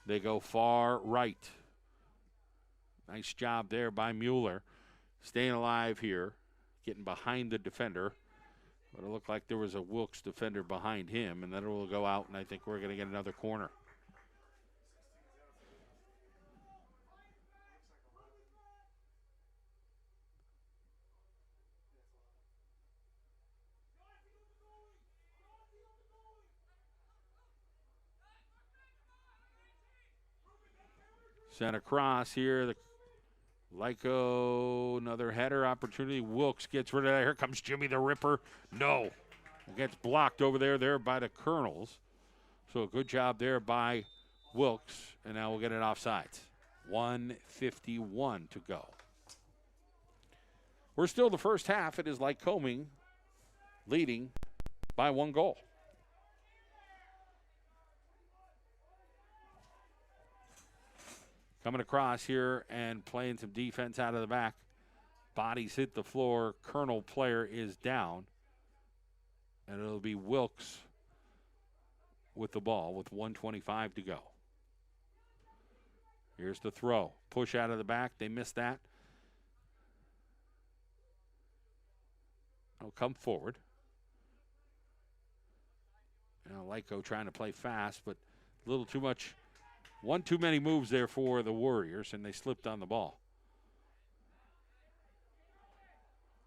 They go far right. Nice job there by Mueller. Staying alive here. Getting behind the defender. But it looked like there was a Wilkes defender behind him, and then it will go out, and I think we're going to get another corner. Sent across here. The Lyco, another header opportunity. Wilkes gets rid of that. Here comes Jimmy the Ripper. No. It gets blocked over there by the Colonels. So a good job there by Wilkes. And now we'll get it offsides. 1:51 to go. We're still the first half. It is Lycoming leading by 1 goal. Coming across here and playing some defense out of the back. Bodies hit the floor. Colonel player is down. And it'll be Wilkes with the ball with 1:25 to go. Here's the throw. Push out of the back. They missed that. They'll come forward. Now Lyco trying to play fast, but a little too much. One too many moves there for the Warriors, and they slipped on the ball.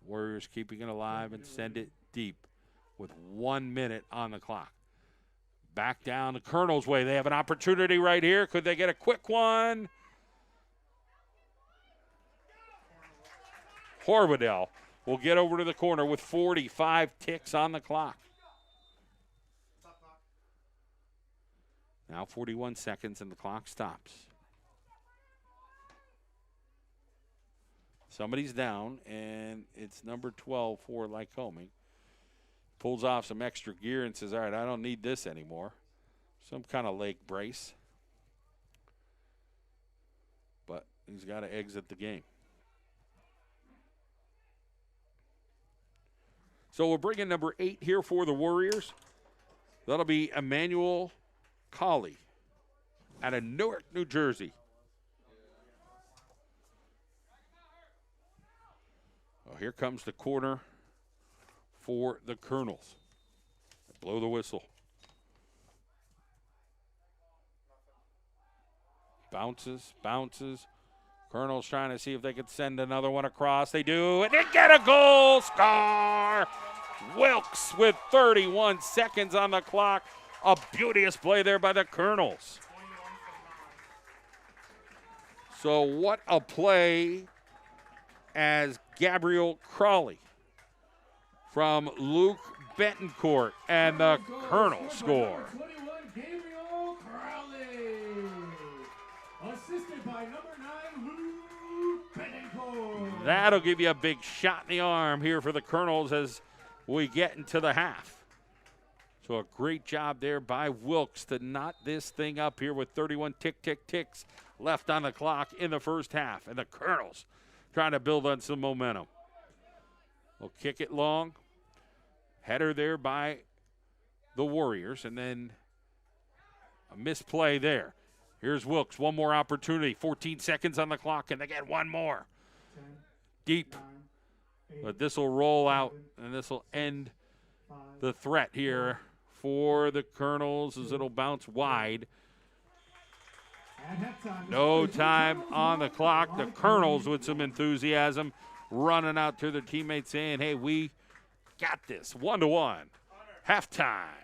Warriors keeping it alive and send it deep with 1 minute on the clock. Back down the Colonel's way. They have an opportunity right here. Could they get a quick one? Horvadell will get over to the corner with 45 ticks on the clock. Now 41 seconds and the clock stops. Somebody's down, and it's number 12 for Lycoming. Pulls off some extra gear and says, all right, I don't need this anymore. Some kind of leg brace. But he's got to exit the game. So we'll bring in number 8 here for the Warriors. That'll be Emmanuel Colley out of Newark, New Jersey. Well, here comes the corner for the Colonels. Blow the whistle. Bounces. Colonels trying to see if they could send another one across. They do, and they get a goal. Score! Wilkes with 31 seconds on the clock. A beauteous play there by the Colonels. So what a play as Gabriel Crawley from Luke Betancourt, and the Colonels score. 21, Gabriel Crowley. Assisted by number 9, Luke Betancourt. That'll give you a big shot in the arm here for the Colonels as we get into the half. So a great job there by Wilkes to knot this thing up here with 31 ticks left on the clock in the first half. And the Colonels trying to build on some momentum. We'll kick it long. Header there by the Warriors, and then a misplay there. Here's Wilkes, one more opportunity. 14 seconds on the clock, and they get one more. 10, Deep. 9, 8, But this will roll out, 7, and this will end 5, the threat here for the Colonels as it'll bounce wide. at halftime. No time on the clock. The Colonels with some enthusiasm running out to their teammates saying, hey, we got this. 1-1. Halftime.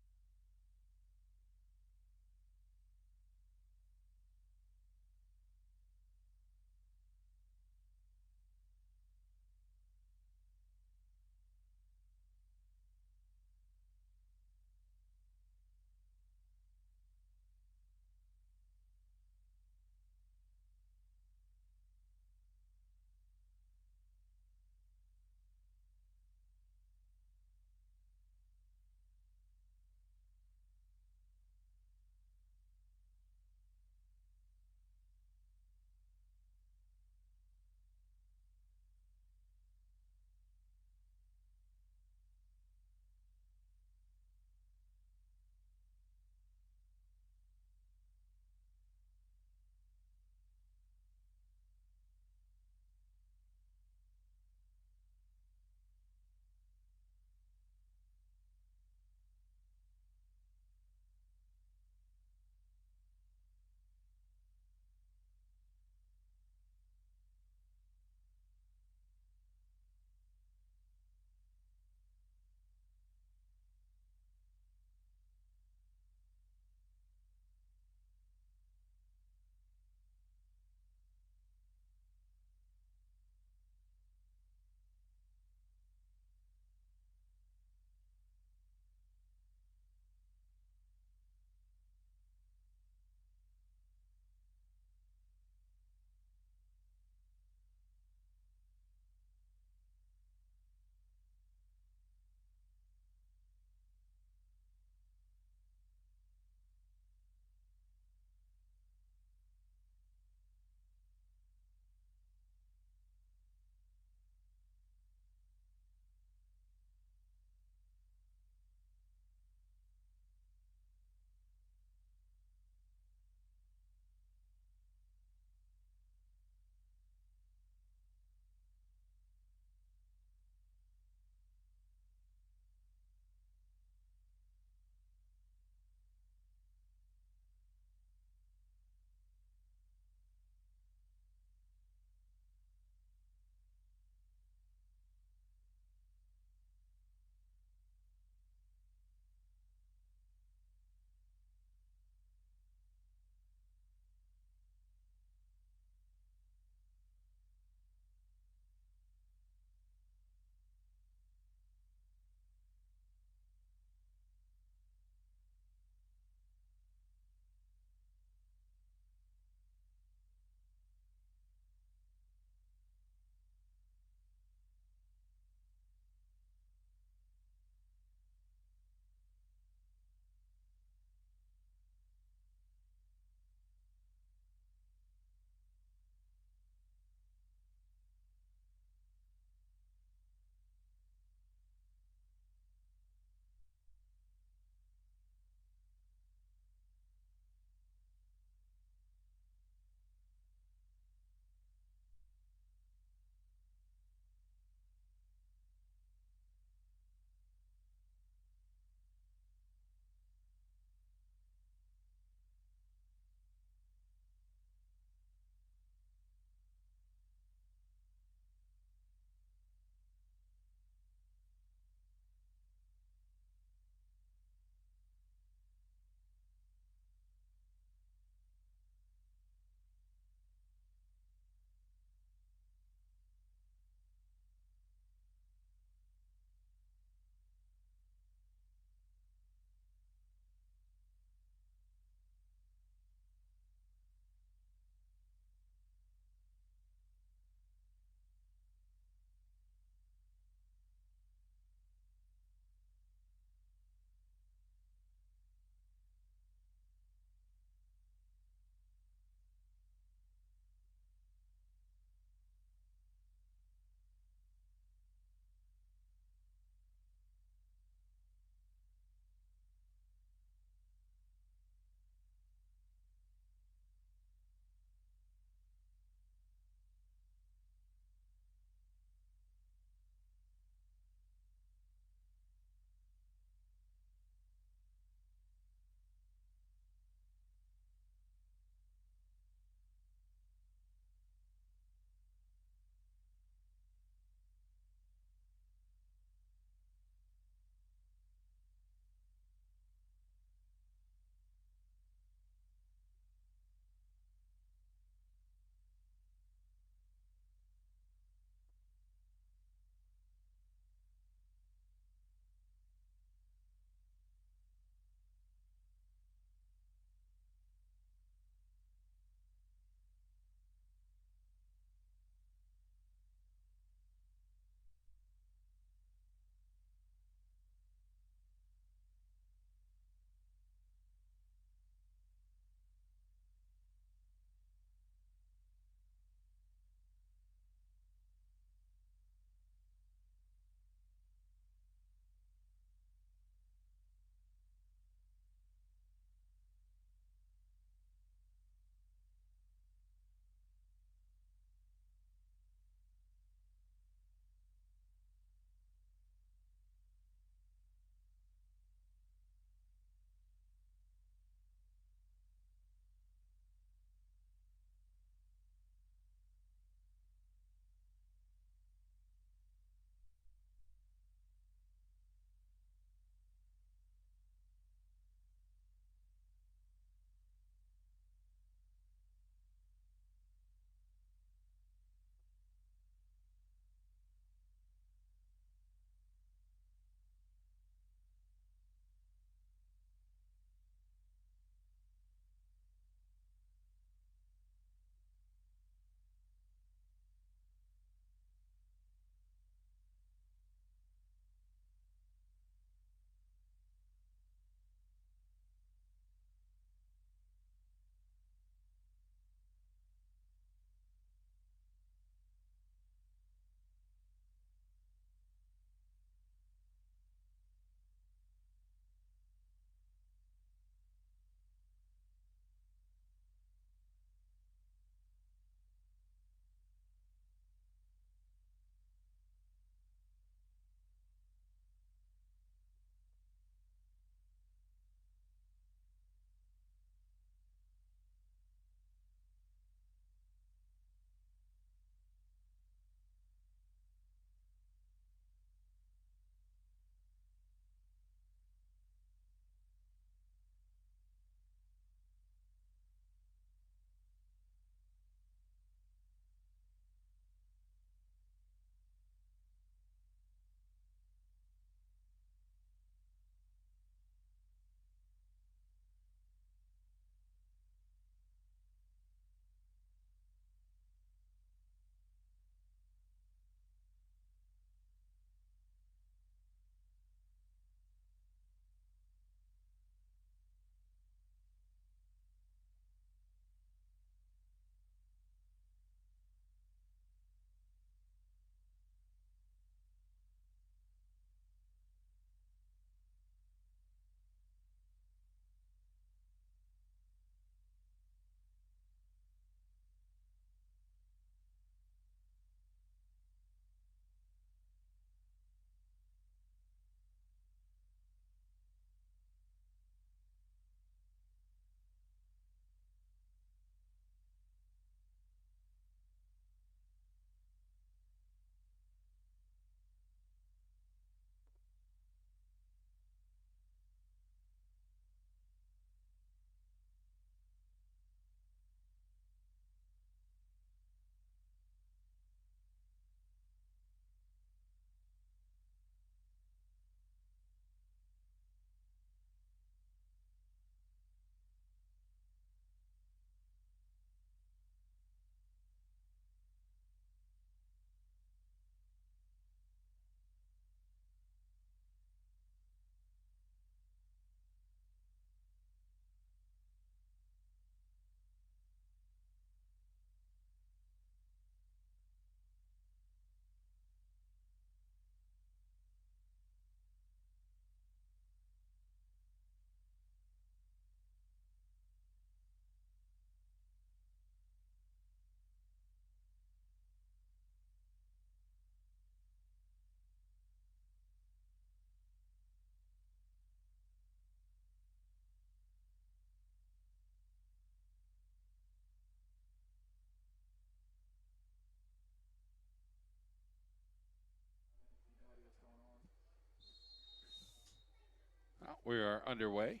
We are underway.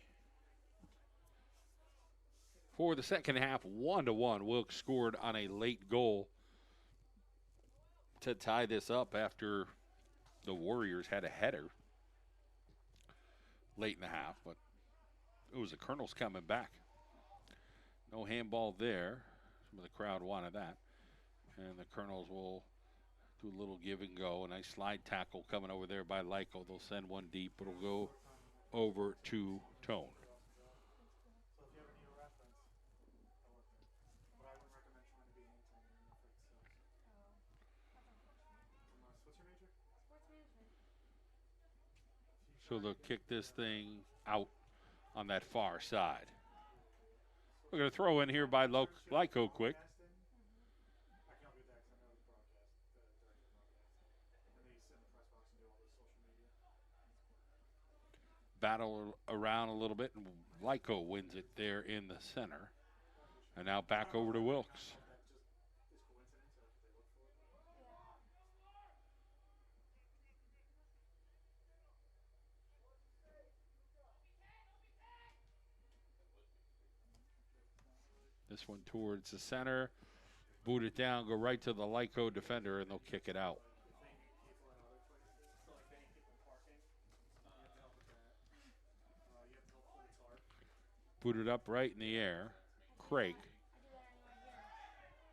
For the second half, 1-1. Wilkes scored on a late goal to tie this up after the Warriors had a header late in the half, but it was the Colonels coming back. No handball there. Some of the crowd wanted that. And the Colonels will do a little give and go. A nice slide tackle coming over there by Lyco. They'll send one deep. It'll go over to Tone. So they'll kick this thing out on that far side. We're going to throw in here by Lyco quick. Battle around a little bit, and Lyco wins it there in the center. And now back over to Wilkes. This one towards the center. Boot it down, go right to the Lyco defender, and they'll kick it out. Boot it up right in the air. Craig,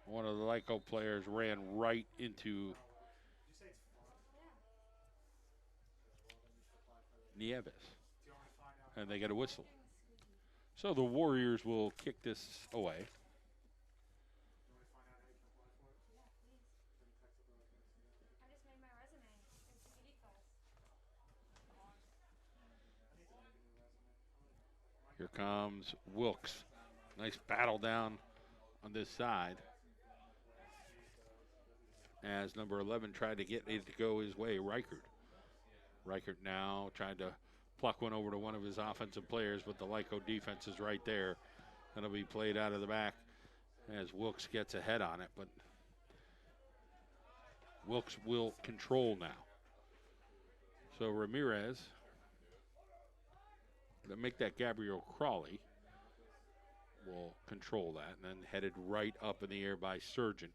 one of the Lyco players, ran right into Nieves. And they get a whistle. So the Warriors will kick this away. Here comes Wilkes. Nice battle down on this side. As number 11 tried to get it to go his way, Reichert. Reichert now trying to pluck one over to one of his offensive players, but the Lyco defense is right there. It'll be played out of the back as Wilkes gets ahead on it, but Wilkes will control now. So Ramirez, to make that Gabriel Crawley, will control that, and then headed right up in the air by Surgeon.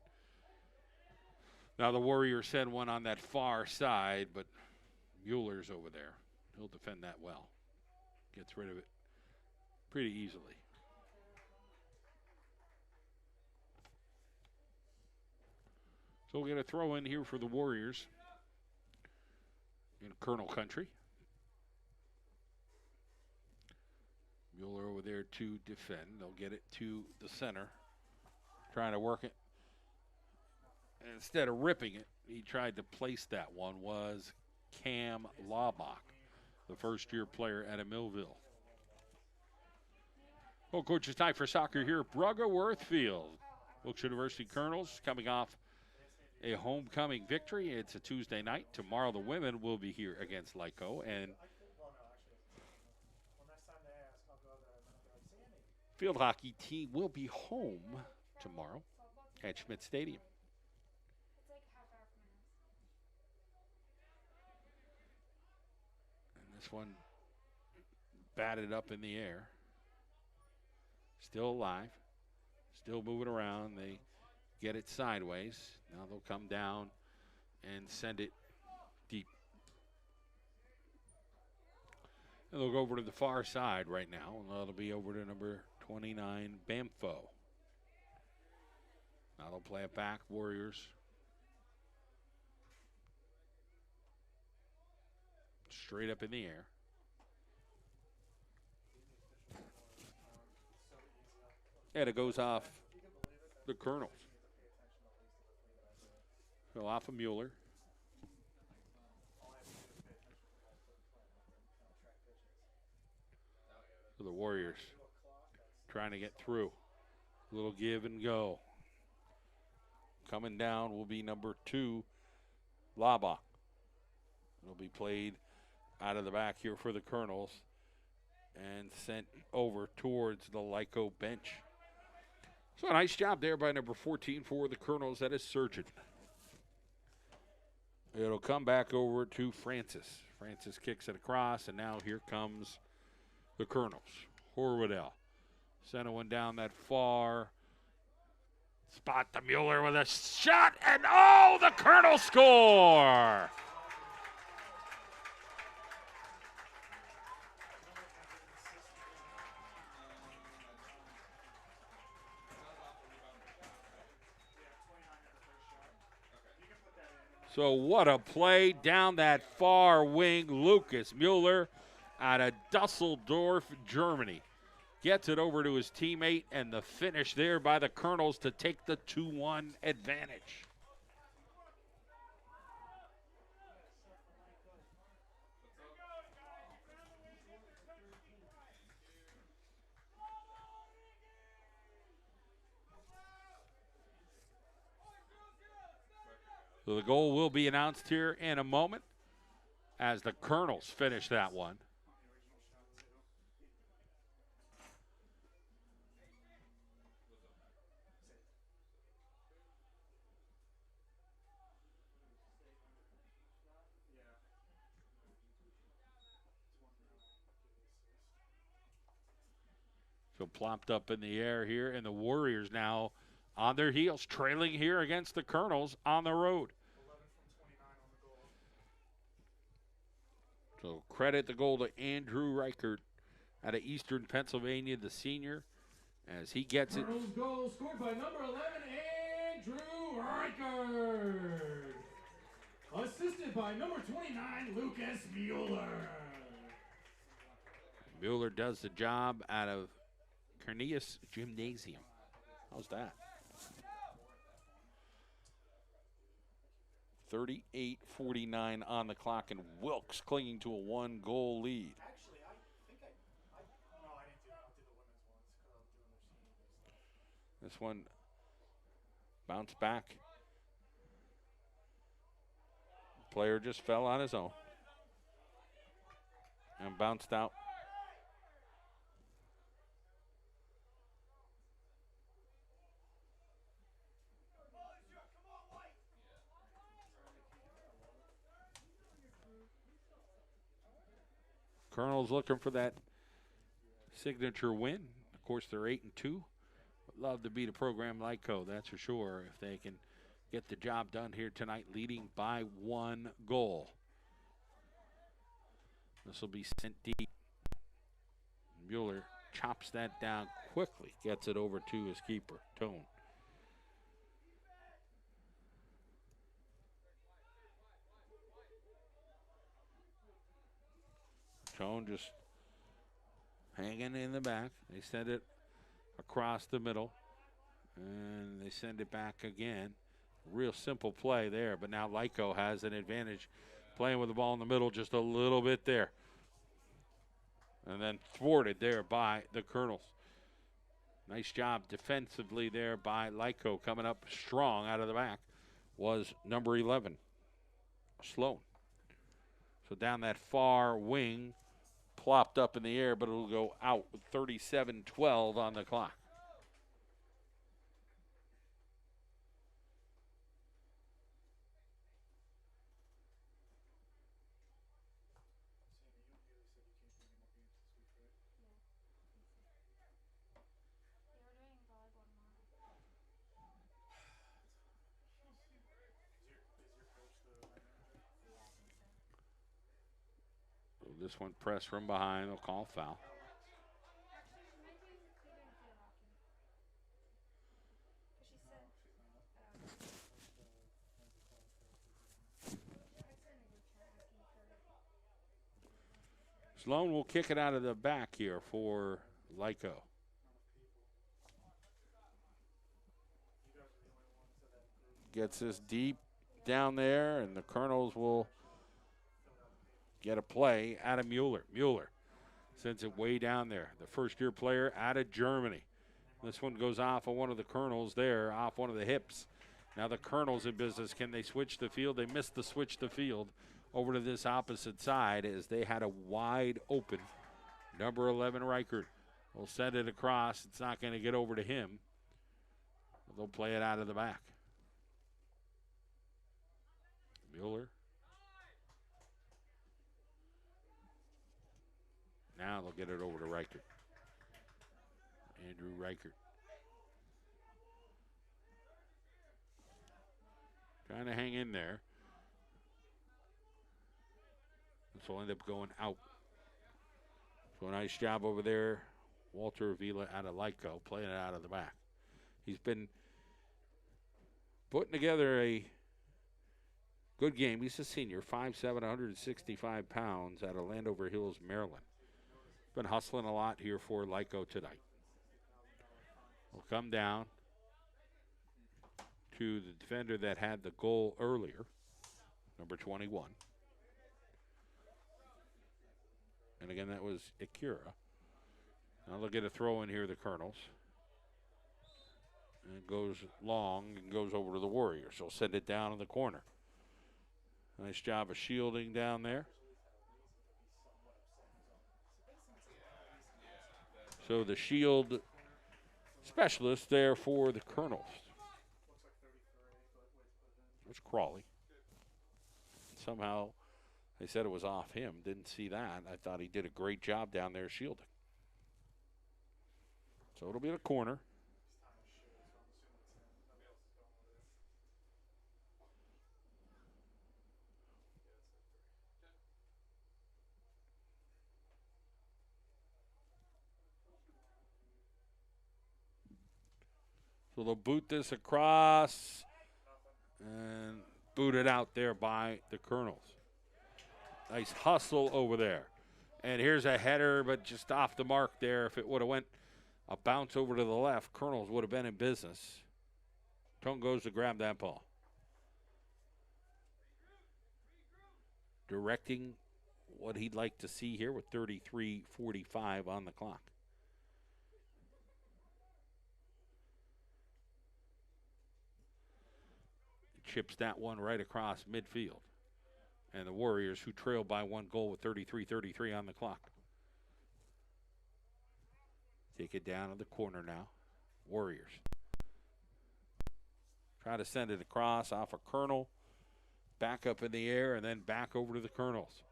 Now the Warriors send one on that far side, but Mueller's over there. He'll defend that well. Gets rid of it pretty easily. So we're going to throw in here for the Warriors in Colonel Country. Mueller over there to defend. They'll get it to the center. Trying to work it. And instead of ripping it, he tried to place that one, was Cam Laubach, the first-year player out of Millville. Well, coach, it's time for soccer here at Brugger Field. Wilkes University Colonels coming off a homecoming victory. It's a Tuesday night. Tomorrow the women will be here against Lyco, and field hockey team will be home tomorrow at Schmidt Stadium. And this one batted up in the air. Still alive. Still moving around. They get it sideways. Now they'll come down and send it deep. And they'll go over to the far side right now. And that'll be over to number 29, Bamfo. Now they'll play it back, Warriors. Straight up in the air. And it goes off the Colonels. So off of Mueller. So the Warriors trying to get through. A little give and go. Coming down will be number 2, Laubach. It'll be played out of the back here for the Colonels and sent over towards the Lyco bench. So a nice job there by number 14 for the Colonels. That is Surgeon. It'll come back over to Francis. Francis kicks it across, and now here comes the Colonels. Horwedel sent one down that far. Spot to Mueller with a shot, and oh, the Colonels score! So what a play down that far wing. Lucas Mueller out of Dusseldorf, Germany. Gets it over to his teammate, and the finish there by the Colonels to take the 2-1 advantage. So the goal will be announced here in a moment as the Colonels finish that one. So plopped up in the air here, and the Warriors now on their heels, trailing here against the Colonels on the road. So credit the goal to Andrew Reichert out of Eastern Pennsylvania, the senior, as he gets it. Colonels goal scored by number 11, Andrew Reichert. Assisted by number 29, Lucas Mueller. Mueller does the job out of Cornelius Gymnasium. How's that? 38:49 on the clock, and Wilkes clinging to a 1-goal lead. Actually, I think no, I didn't do the women's ones because I'm doing their senior. This one bounced back. Player just fell on his own and bounced out. Colonel's looking for that signature win. Of course, they're 8-2. Would love to beat a program like Lyco, that's for sure, if they can get the job done here tonight, leading by 1 goal. This will be sent deep. Mueller chops that down quickly, gets it over to his keeper, Tone. Tone just hanging in the back. They send it across the middle, and they send it back again. Real simple play there, but now Lyco has an advantage playing with the ball in the middle just a little bit there. And then thwarted there by the Colonels. Nice job defensively there by Lyco. Coming up strong out of the back was number 11, Sloan. So down that far wing, plopped up in the air, but it'll go out with 37:12 on the clock. This one pressed from behind. They'll call foul. Sloan will kick it out of the back here for Lyco. Gets this deep down there, and the Colonels will get a play out of Mueller. Mueller sends it way down there. The first-year player out of Germany. This one goes off of one of the Colonels there, off one of the hips. Now the Colonels in business. Can they switch the field? They missed the switch the field over to this opposite side as they had a wide open number 11 Reichert. Will send it across. It's not going to get over to him. They'll play it out of the back. Mueller. Now they'll get it over to Reichert. Andrew Reichert. Trying to hang in there. This will end up going out. So a nice job over there. Walter Avila out of Lyco, playing it out of the back. He's been putting together a good game. He's a senior, 5'7", 165 pounds out of Landover Hills, Maryland. Been hustling a lot here for Lyco tonight. Will come down to the defender that had the goal earlier, number 21. And again, that was Akira. Now they'll get a throw in here, the Colonels. And it goes long and goes over to the Warriors. They'll send it down in the corner. Nice job of shielding down there. So the shield specialist there for the Colonels. It's Crawley. Somehow they said it was off him. Didn't see that. I thought he did a great job down there shielding. So it'll be in a corner. So they'll boot this across and boot it out there by the Colonels. Nice hustle over there. And here's a header, but just off the mark there. If it would have went a bounce over to the left, Colonels would have been in business. Tone goes to grab that ball. Directing what he'd like to see here with 33:45 on the clock. Chips that one right across midfield. And the Warriors, who trail by 1 goal with 33:33 on the clock. Take it down in the corner now. Warriors. Try to send it across off a Colonel. Back up in the air and then back over to the Colonels.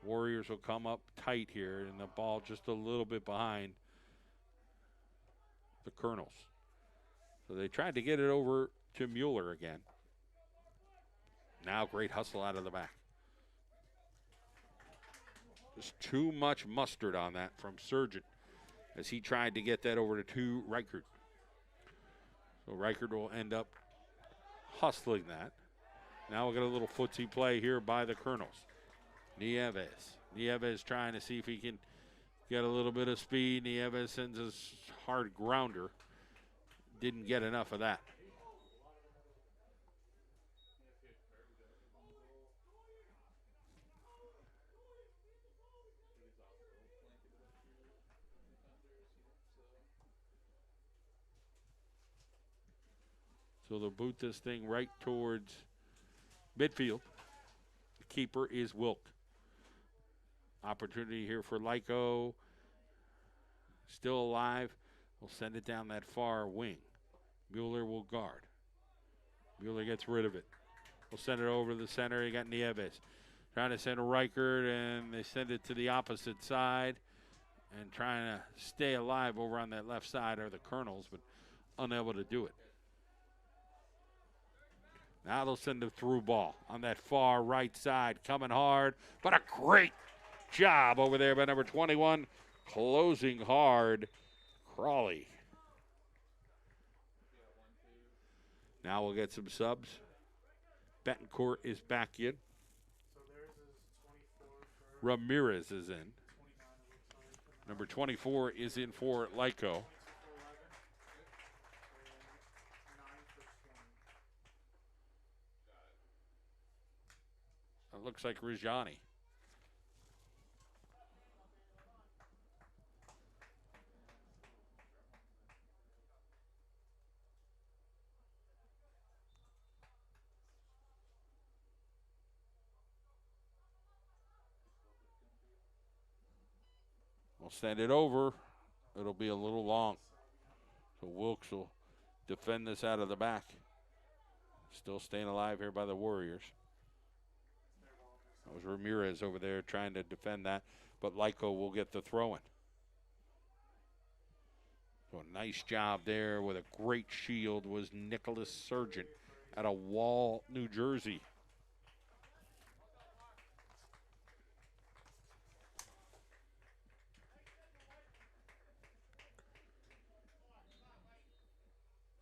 Warriors will come up tight here and the ball just a little bit behind the Colonels. So they tried to get it over to Mueller again. Now great hustle out of the back. Just too much mustard on that from Sargent as he tried to get that over to Reichert. So Reichert will end up hustling that. Now we'll get a little footsie play here by the Colonels. Nieves trying to see if he can get a little bit of speed. Nieves sends his hard grounder. Didn't get enough of that. So they'll boot this thing right towards midfield. The keeper is Wilkes. Opportunity here for Lyco. Still alive. We'll send it down that far wing. Mueller will guard. Mueller gets rid of it. We'll send it over to the center. You got Nieves trying to send a Reichert, and they send it to the opposite side. And trying to stay alive over on that left side are the Colonels, but unable to do it. Now they'll send a through ball on that far right side, coming hard, but a great job over there by number 21, closing hard, Crawley. Now we'll get some subs. Betancourt is back in. So theirs is 24 for Ramirez is in. 29 it looks like. Number 24 is in for Lyco. 11. And 9 for 20. It looks like Rajani. We'll send it over. It'll be a little long. So Wilkes will defend this out of the back. Still staying alive here by the Warriors. That was Ramirez over there trying to defend that. but Lyco will get the throw-in. So a nice job there with a great shield was Nicholas Sargent out of Wall, New Jersey.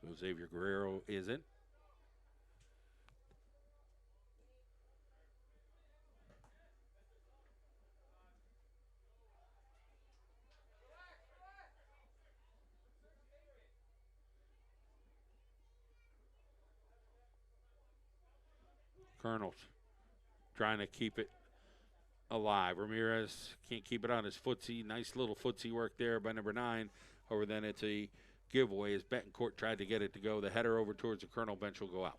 So Xavier Guerrero is in. Colonels trying to keep it alive. Ramirez can't keep it on his footsie. Nice little footsie work there by number 9. However, then it's a giveaway as Betancourt tried to get it to go. The header over towards the Colonel bench will go out.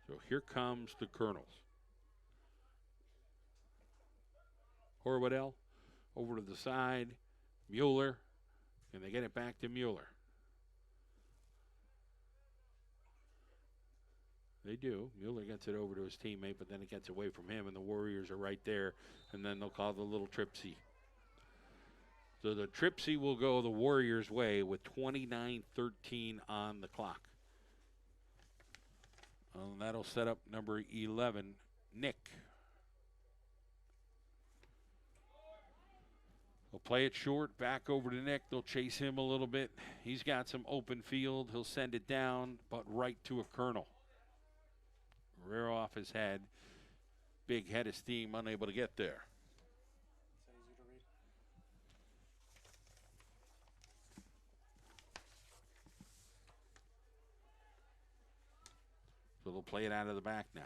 So here comes the Colonels. Horwedel over to the side. Mueller, and they get it back to Mueller. They do. Mueller gets it over to his teammate, but then it gets away from him, and the Warriors are right there, and then they'll call the little tripsy. So the tripsy will go the Warriors' way with 29:13 on the clock. And that'll set up number 11, Nick. They'll play it short, back over to Nick. They'll chase him a little bit. He's got some open field. He'll send it down, but right to a Colonel. Guerrero off his head. Big head of steam, unable to get there. So they'll play it out of the back now.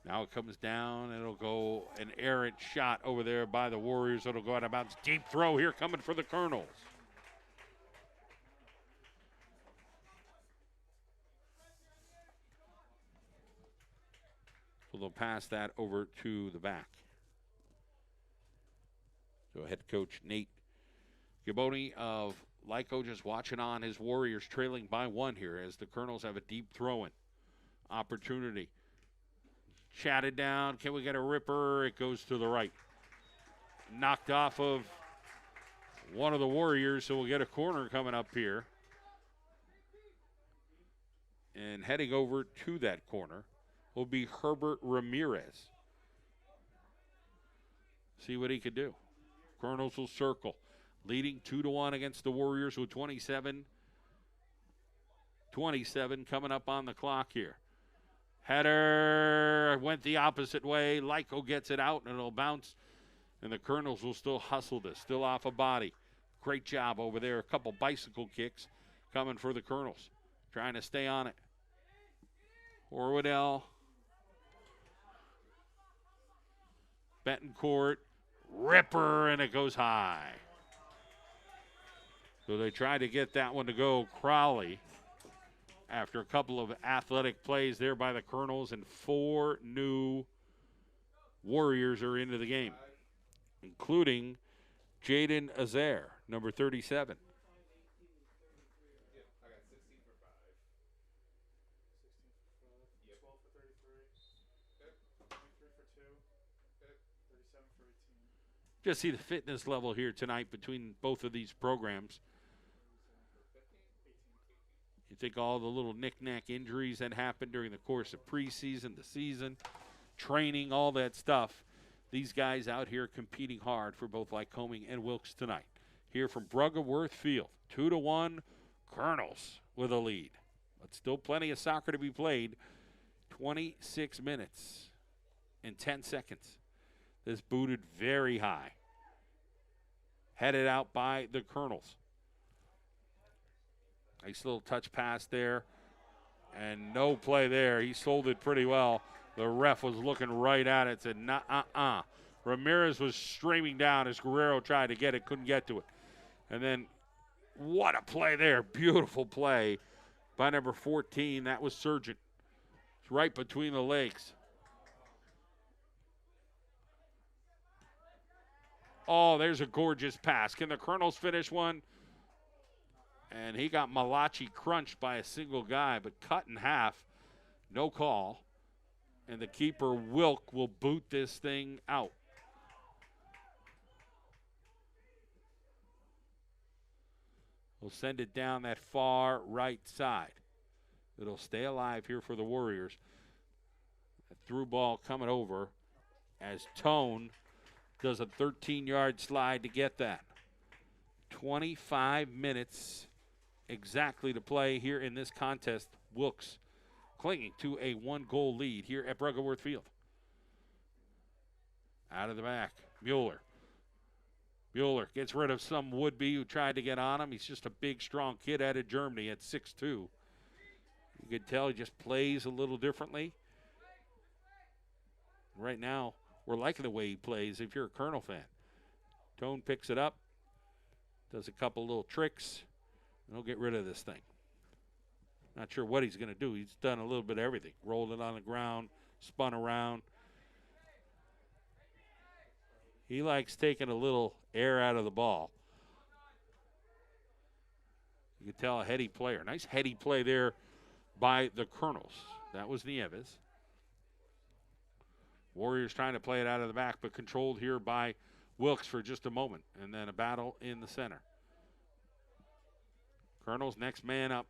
Now it comes down, and it'll go an errant shot over there by the Warriors. It'll go out of bounds. Deep throw here coming for the Colonels. So they'll pass that over to the back. So head coach Nate Gaboni of Lyco just watching on his Warriors trailing by 1 here as the Colonels have a deep throw-in opportunity. Chatted down. Can we get a ripper? It goes to the right. Knocked off of one of the Warriors, so we'll get a corner coming up here. And heading over to that corner will be Herbert Ramirez. See what he could do. Colonels will circle. Leading 2-1 against the Warriors with 27 coming up on the clock here. Header went the opposite way. Lyco gets it out, and it'll bounce. And the Colonels will still hustle this, still off a body. Great job over there. A couple bicycle kicks coming for the Colonels. Trying to stay on it. Horwedel. Betancourt. Ripper, and it goes high. So they tried to get that one to go. Crowley, after a couple of athletic plays there by the Colonels, and 4 new Warriors are into the game, including Jaden Azair, number 37. Just see the fitness level here tonight between both of these programs. You think all the little knick-knack injuries that happened during the course of preseason, the season, training, all that stuff. These guys out here competing hard for both Lycoming and Wilkes tonight. Here from Brugger Field, 2-1, Colonels with a lead. But still plenty of soccer to be played. 26 minutes and 10 seconds. This booted very high. Headed out by the Colonels. Nice little touch pass there. And no play there. He sold it pretty well. The ref was looking right at it. Said, nah, Ramirez was streaming down as Guerrero tried to get it. Couldn't get to it. And then what a play there. Beautiful play by number 14. That was Surgeon. It's right between the legs. Oh, there's a gorgeous pass. Can the Colonels finish one? And he got Malachi crunched by a single guy, but cut in half. No call. And the keeper, Wilk, will boot this thing out. We'll send it down that far right side. It'll stay alive here for the Warriors. A through ball coming over as Tone does a 13-yard slide to get that. 25 minutes exactly to play here in this contest. Wilkes clinging to a 1-goal lead here at Bruggeworth Field. Out of the back, Mueller. Mueller gets rid of some would-be who tried to get on him. He's just a big, strong kid out of Germany at 6'2". You can tell he just plays a little differently. Right now, we're liking the way he plays if you're a Colonel fan. Tone picks it up, does a couple little tricks, and he'll get rid of this thing. Not sure what he's going to do. He's done a little bit of everything. Rolled it on the ground, spun around. He likes taking a little air out of the ball. You can tell a heady player. Nice heady play there by the Colonels. That was Nieves. Warriors trying to play it out of the back, but controlled here by Wilkes for just a moment. And then a battle in the center. Colonels next man up.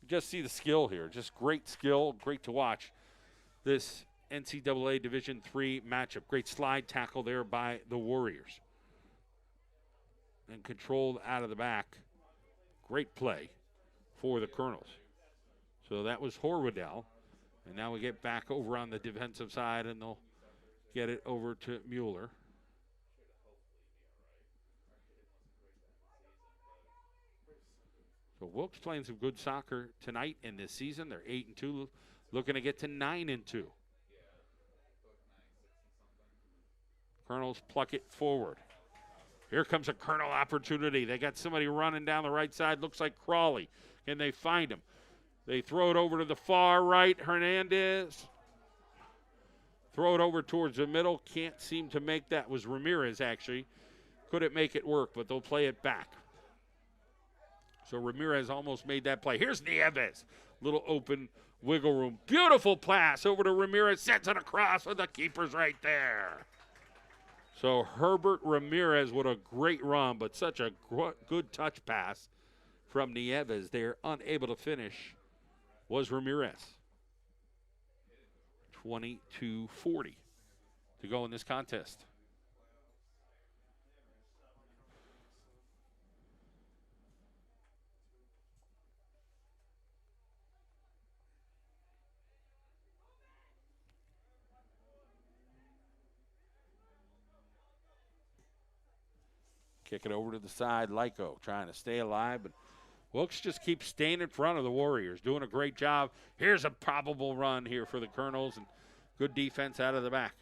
Just see the skill here. Just great skill. Great to watch this NCAA Division III matchup. Great slide tackle there by the Warriors. And controlled out of the back. Great play for the Colonels. So that was Horwedel. And now we get back over on the defensive side, and they'll get it over to Mueller. So Wilkes playing some good soccer tonight in this season. They're 8-2, looking to get to 9-2. Colonels pluck it forward. Here comes a Colonel opportunity. They got somebody running down the right side. Looks like Crawley. Can they find him? They throw it over to the far right. Hernandez. Throw it over towards the middle. Can't seem to make that. Was Ramirez, actually. Couldn't make it work, but they'll play it back. So Ramirez almost made that play. Here's Nieves. Little open wiggle room. Beautiful pass over to Ramirez. Sends it across with the keepers right there. So Herbert Ramirez, what a great run, but such a good touch pass from Nieves. They're unable to finish. Was Ramirez. 22-40 to go in this contest. Kick it over to the side. Lyco trying to stay alive, but Wilkes just keeps staying in front of the Warriors, doing a great job. Here's a probable run here for the Colonels, and good defense out of the back.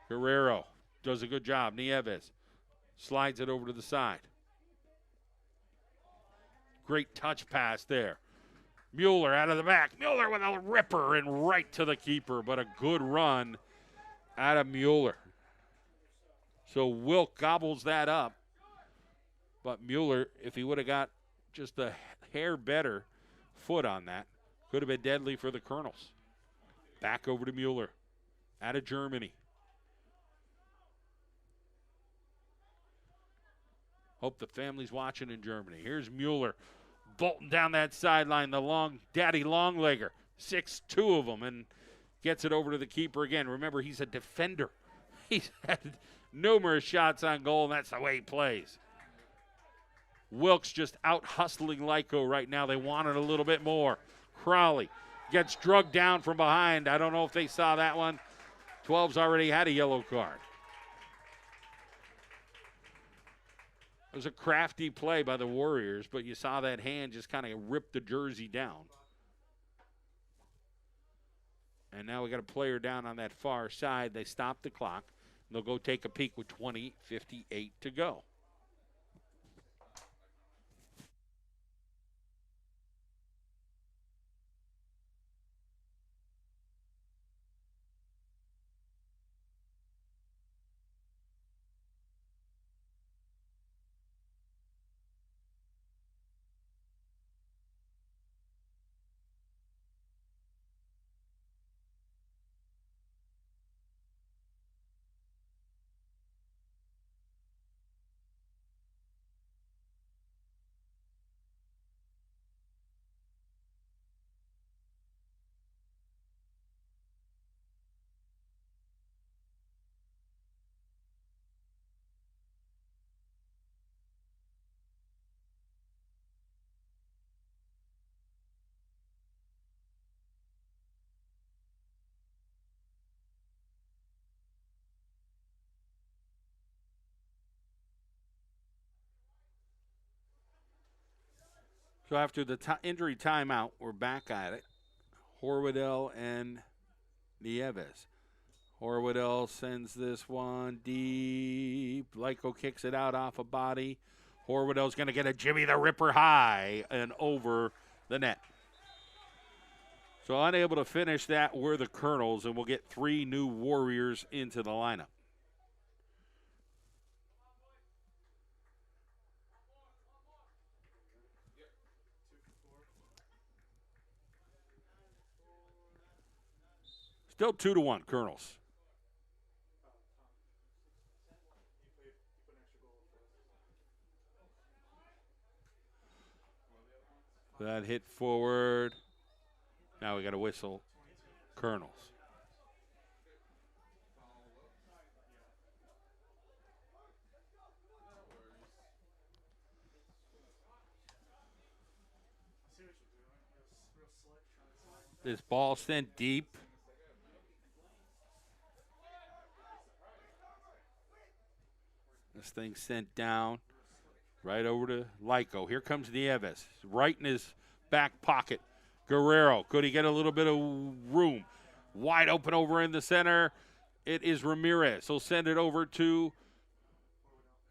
Guerrero does a good job. Nieves slides it over to the side. Great touch pass there. Mueller out of the back. Mueller with a ripper and right to the keeper, but a good run out of Mueller. So Wilk gobbles that up. But Mueller, if he would have got just a hair better foot on that, could have been deadly for the Colonels. Back over to Mueller out of Germany. Hope the family's watching in Germany. Here's Mueller bolting down that sideline, the long daddy long-legger. 6'2" of them, and gets it over to the keeper again. Remember, he's a defender. He's had numerous shots on goal, and that's the way he plays. Wilkes just out hustling Lyco right now. They wanted a little bit more. Crowley gets drugged down from behind. I don't know if they saw that one. 12's already had a yellow card. It was a crafty play by the Warriors, but you saw that hand just kind of rip the jersey down. And now we got a player down on that far side. They stop the clock. And they'll go take a peek with 20:58 to go. So after the injury timeout, we're back at it. Horwedel and Nieves. Horwedel sends this one deep. Lyco kicks it out off a body. Horwedel's going to get a Jimmy the Ripper high and over the net. So unable to finish that were the Colonels, and we'll get 3 new Warriors into the lineup. Still 2-1, Colonels. That hit forward. Now we got to whistle. Colonels. This ball sent deep. This thing sent down right over to Lyco. Here comes Nieves, right in his back pocket. Guerrero, could he get a little bit of room? Wide open over in the center. It is Ramirez. He'll send it over to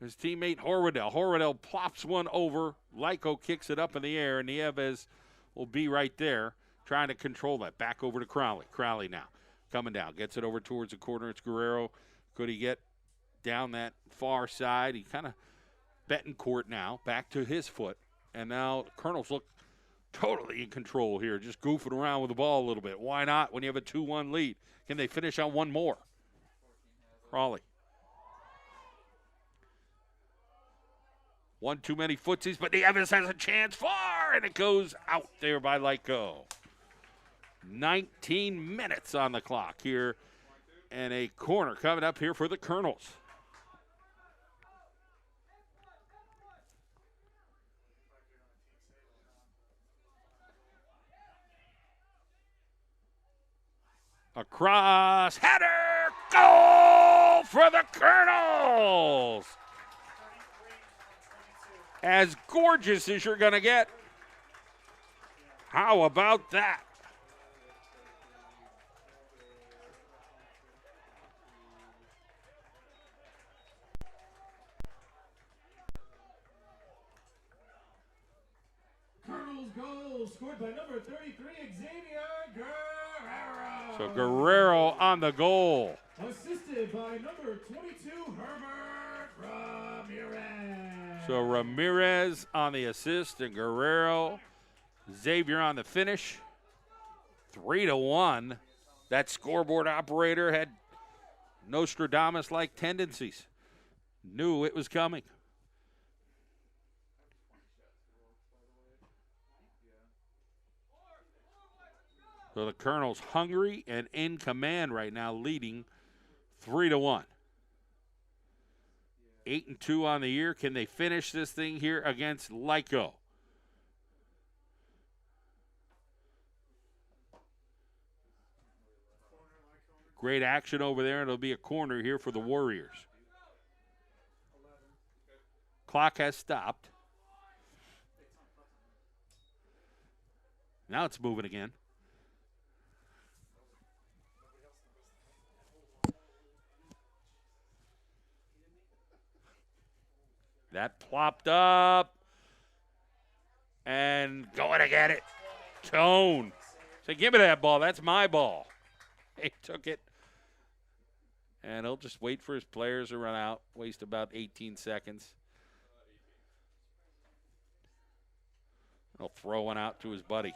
his teammate Horwedel. Horwedel plops one over. Lyco kicks it up in the air, and Nieves will be right there trying to control that. Back over to Crowley. Crowley now coming down. Gets it over towards the corner. It's Guerrero. Could he get down that far side? He kind of Betancourt now. Back to his foot. And now the Colonels look totally in control here. Just goofing around with the ball a little bit. Why not when you have a 2-1 lead? Can they finish on one more? Crowley. One too many footsies, but Nieves has a chance far, and it goes out there by Lyco. 19 minutes on the clock here, and a corner coming up here for the Colonels. Across, header, goal for the Colonels! As gorgeous as you're going to get. How about that? Colonel's goal scored by number 33, Xavier Guerrero. So Guerrero on the goal. Assisted by number 22, Herbert Ramirez. So Ramirez on the assist and Guerrero. Xavier on the finish. 3-1. That scoreboard operator had Nostradamus-like tendencies. Knew it was coming. So the Colonels hungry and in command right now, leading 3-1. 8-2 on the year. Can they finish this thing here against Lyco? Great action over there, and it'll be a corner here for the Warriors. Clock has stopped. Now it's moving again. That plopped up. And going to get it. Tone. Say, give me that ball. That's my ball. He took it. And he'll just wait for his players to run out. Waste about 18 seconds. He'll throw one out to his buddy,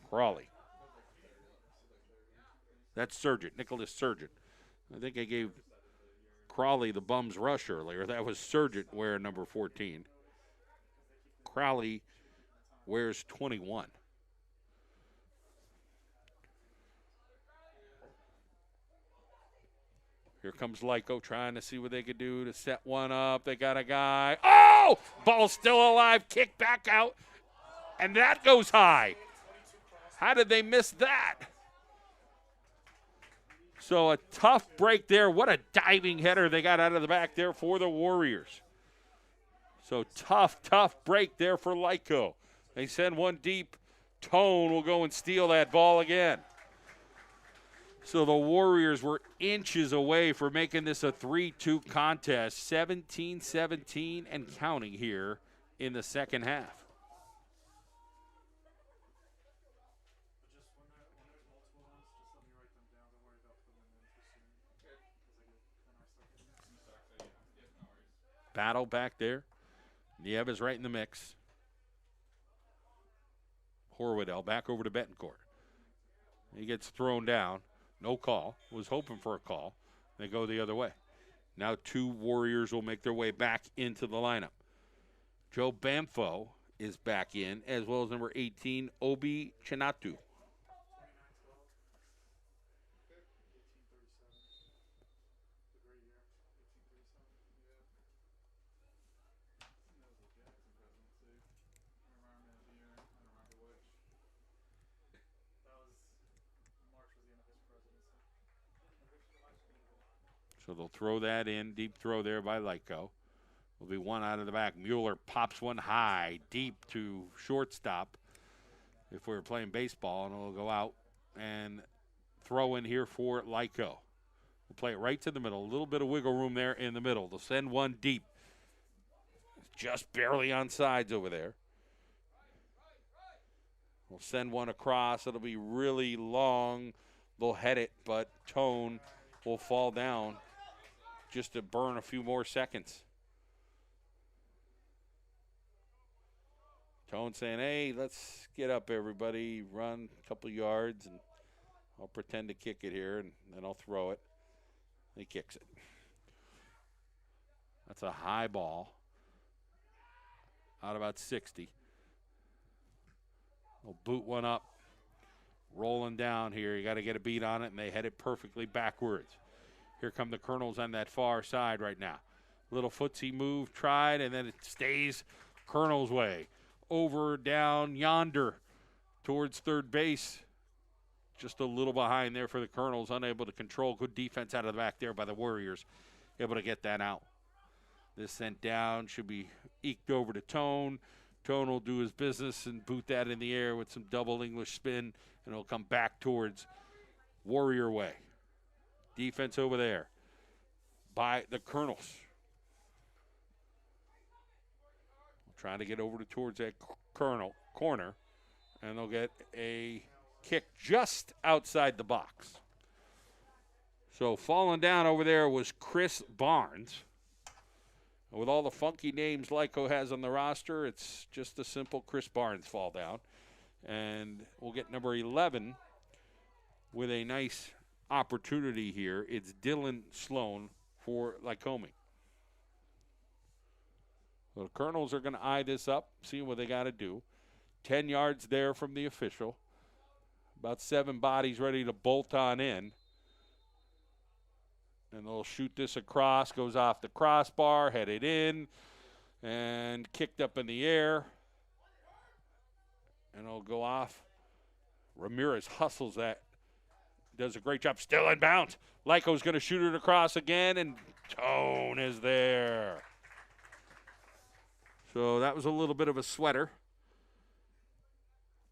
Crawley. That's Surgent, Nicholas Surgent. I think I gave Crawley the bum's rush earlier. That was Surgent wearing number 14. Crowley wears 21. Here comes Lyco trying to see what they could do to set one up. They got a guy. Oh! Ball still alive. Kick back out. And that goes high. How did they miss that? So a tough break there. What a diving header they got out of the back there for the Warriors. So tough break there for Lyco. They send one deep. Tone will go and steal that ball again. So the Warriors were inches away from making this a 3-2 contest, 17-17 and counting here in the second half. Battle back there. Nieves right in the mix. Horwedel back over to Betancourt. He gets thrown down. No call. Was hoping for a call. They go the other way. Now 2 Warriors will make their way back into the lineup. Joe Bamfo is back in, as well as number 18, Obi Chinatu. So they'll throw that in. Deep throw there by Lyco. Will be one out of the back. Mueller pops one high, deep to shortstop. If we were playing baseball, and it'll go out and throw in here for Lyco. We'll play it right to the middle. A little bit of wiggle room there in the middle. They'll send one deep. Just barely on sides over there. We'll send one across. It'll be really long. They'll head it, but Tone will fall down just to burn a few more seconds. Tone saying, hey, let's get up, everybody. Run a couple yards, and I'll pretend to kick it here, and then I'll throw it. He kicks it. That's a high ball. Out about 60. They'll boot one up. Rolling down here. You got to get a beat on it, and they head it perfectly backwards. Here come the Colonels on that far side right now. Little footsie move tried, and then it stays Colonel's way. Over, down, yonder towards third base. Just a little behind there for the Colonels, unable to control. Good defense out of the back there by the Warriors. Able to get that out. This sent down, should be eked over to Tone. Tone will do his business and boot that in the air with some double English spin, and it'll come back towards Warrior way. Defense over there by the Colonels. Trying to get over towards that corner, and they'll get a kick just outside the box. So falling down over there was Chris Barnes. With all the funky names Lyco has on the roster, it's just a simple Chris Barnes fall down. And we'll get number 11 with a nice opportunity here. It's Dylan Sloan for Lycoming. The Colonels are going to eye this up, see what they got to do. 10 yards there from the official. About 7 bodies ready to bolt on in. And they'll shoot this across, goes off the crossbar, headed in, and kicked up in the air. And it'll go off. Ramirez hustles that. Does a great job. Still in bounds. Lyco's going to shoot it across again, and Tone is there. So that was a little bit of a sweater.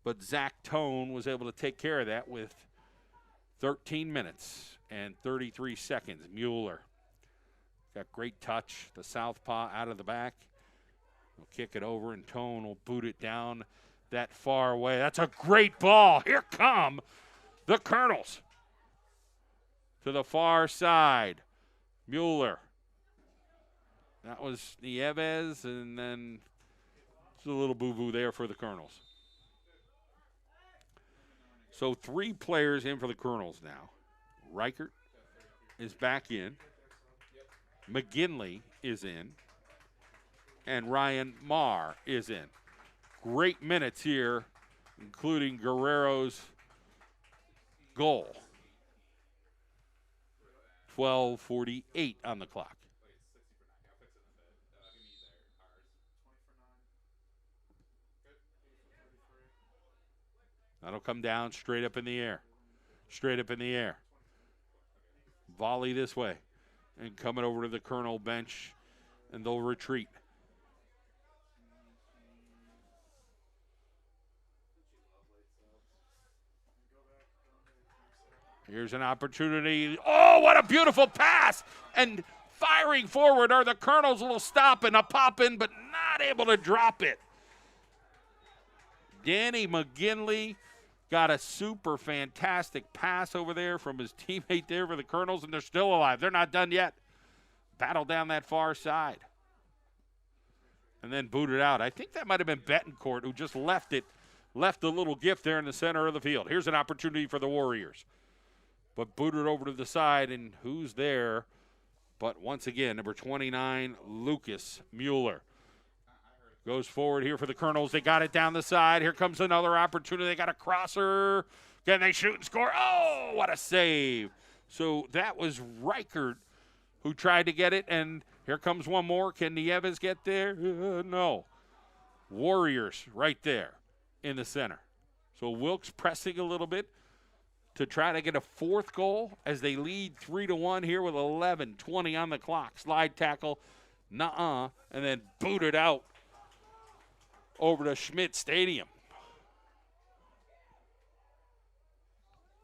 But Zach Tone was able to take care of that with 13 minutes and 33 seconds. Mueller got great touch. The southpaw out of the back. He'll kick it over, and Tone will boot it down that far away. That's a great ball. Here come the Colonels to the far side. Mueller. That was Nieves, and then it's a little boo-boo there for the Colonels. So 3 players in for the Colonels now. Reichert is back in. McGinley is in. And Ryan Marr is in. Great minutes here, including Guerrero's goal. 12:48 on the clock. That'll come down straight up in the air. Straight up in the air. Volley this way. And coming over to the Colonel bench, and they'll retreat. Here's an opportunity. Oh, what a beautiful pass. And firing forward are the Colonels. A little stop and a pop in, but not able to drop it. Danny McGinley got a super fantastic pass over there from his teammate there for the Colonels, and they're still alive. They're not done yet. Battle down that far side. And then booted out. I think that might have been Betancourt who just left a little gift there in the center of the field. Here's an opportunity for the Warriors. But booted over to the side, and who's there? But once again, number 29, Lucas Mueller. Goes forward here for the Colonels. They got it down the side. Here comes another opportunity. They got a crosser. Can they shoot and score? Oh, what a save. So that was Reichert who tried to get it, and here comes one more. Can Nieves get there? No. Warriors right there in the center. So Wilkes pressing a little bit to try to get a fourth goal as they lead 3-1 here with 11:20 on the clock. Slide tackle, and then booted out over to Schmidt Stadium.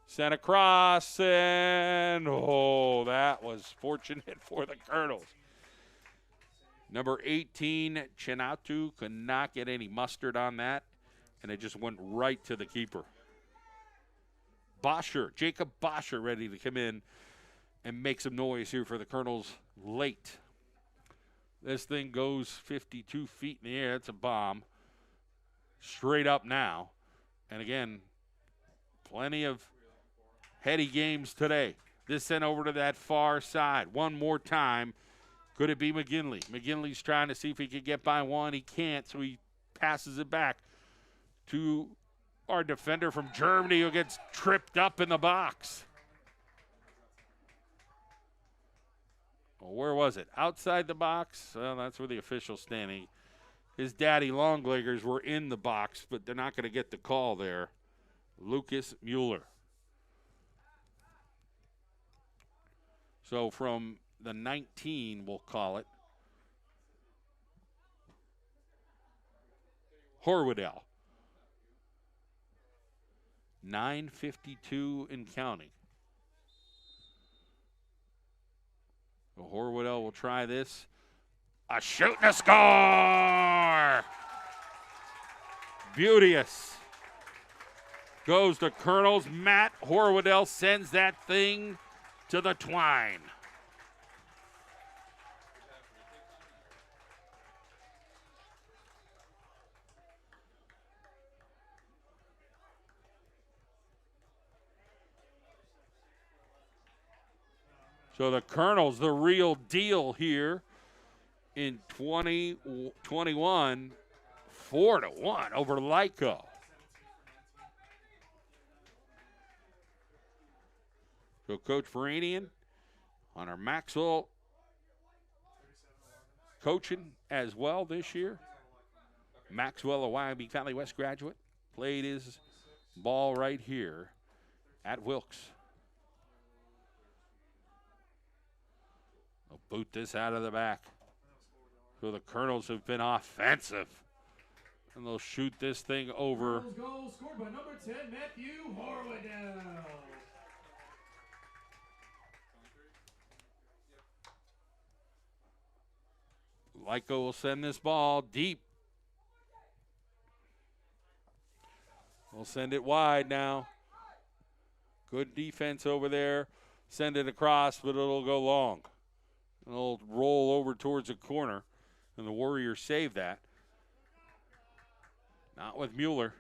Sent across, and that was fortunate for the Colonels. Number 18, Chinatu, could not get any mustard on that, and it just went right to the keeper. Jacob Boscher ready to come in and make some noise here for the Colonels late. This thing goes 52 feet in the air. It's a bomb. Straight up now. And again, plenty of heady games today. This sent over to that far side. One more time. Could it be McGinley? McGinley's trying to see if he could get by one. He can't, so he passes it back to our defender from Germany who gets tripped up in the box. Well, where was it? Outside the box? Well, that's where the official's standing. His daddy Longleggers were in the box, but they're not going to get the call there. Lucas Mueller. So from the 19, we'll call it, Horwedel. 9:52 and counting. So Horwedel will try this. A shoot and a score! Beauteous. Goes to Colonels. Matt Horwedel sends that thing to the twine. So the Colonels, the real deal here in 2021, 4-1 over Lyco. So Coach Veranian, Hunter Maxwell coaching as well this year. Maxwell, a Wyoming Valley West graduate, played his ball right here at Wilkes. They'll boot this out of the back. So the Colonels have been offensive. And they'll shoot this thing over. Goal scored by number 10, Matthew Horwedel. Lyco will send this ball deep. We'll send it wide now. Good defense over there. Send it across, but it'll go long. It'll roll over towards the corner, and the Warriors save that. Not with Mueller.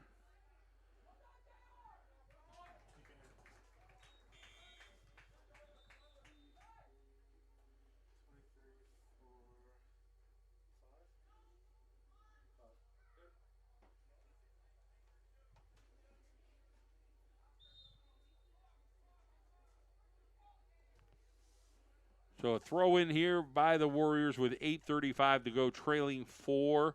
So a throw in here by the Warriors with 8:35 to go, trailing 4-1.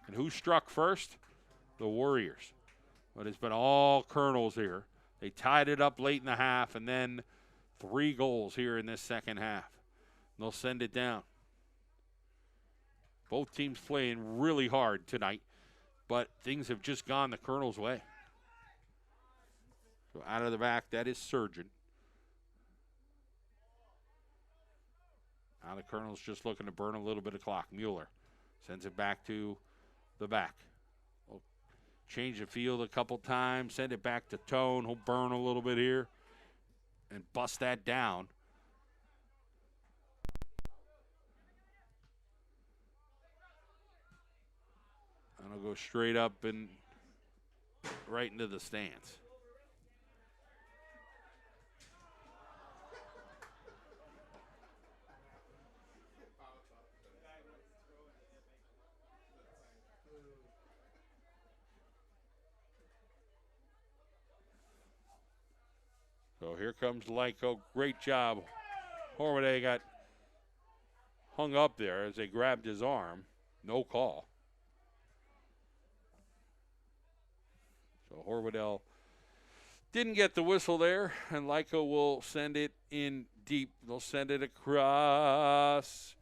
And who struck first? The Warriors. But it's been all Colonels here. They tied it up late in the half, and then 3 goals here in this second half. And they'll send it down. Both teams playing really hard tonight, but things have just gone the Colonels' way. So out of the back, that is Surgeon. Now the Colonel's just looking to burn a little bit of clock. Mueller sends it back to the back. We'll change the field a couple times, send it back to Tone. He'll burn a little bit here and bust that down. And he'll go straight up and right into the stands. So here comes Lyco. Great job. Horwedel got hung up there as they grabbed his arm. No call. So Horwedel didn't get the whistle there, and Lyco will send it in deep. They'll send it across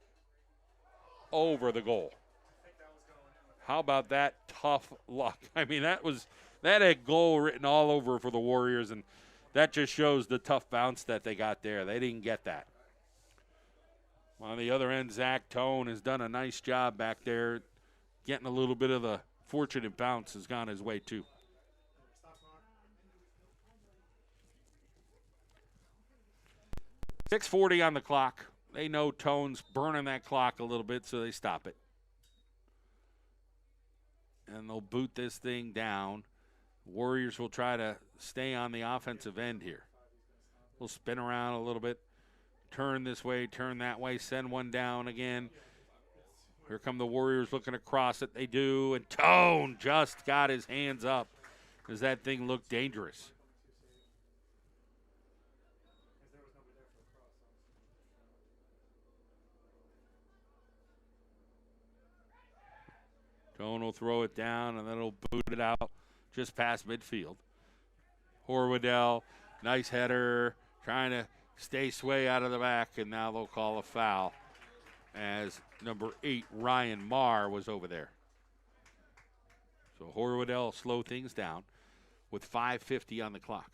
over the goal. How about that tough luck? I mean, that had goal written all over for the Warriors, and that just shows the tough bounce that they got there. They didn't get that. On the other end, Zach Tone has done a nice job back there. Getting a little bit of the fortunate bounce has gone his way, too. .6:40 on the clock. They know Tone's burning that clock a little bit, so they stop it. And they'll boot this thing down. Warriors will try to stay on the offensive end here. We'll spin around a little bit. Turn this way, turn that way, send one down again. Here come the Warriors looking to cross it. They do, and Tone just got his hands up as that thing looked dangerous. Tone will throw it down, and then he'll boot it out just past midfield. Horwedel, nice header, trying to stay sway out of the back, and now they'll call a foul as number 8, Ryan Marr, was over there. So Horwedel slow things down with 5:50 on the clock.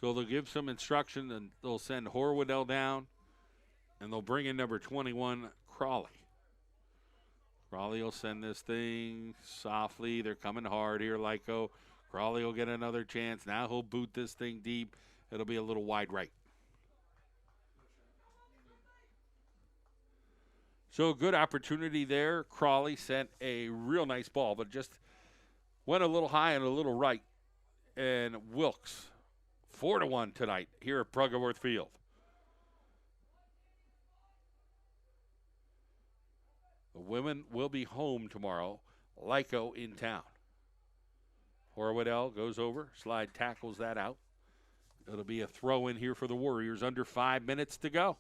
So they'll give some instruction, and they'll send Horwedel down, and they'll bring in number 21, Crawley. Crawley will send this thing softly. They're coming hard here, Lyco. Crawley will get another chance. Now he'll boot this thing deep. It'll be a little wide right. So a good opportunity there. Crawley sent a real nice ball, but just went a little high and a little right. And Wilkes, 4-1 tonight here at Bruggeworth Field. The women will be home tomorrow. Lyco in town. Horwedel goes over, slide tackles that out. It'll be a throw in here for the Warriors. Under 5 minutes to go.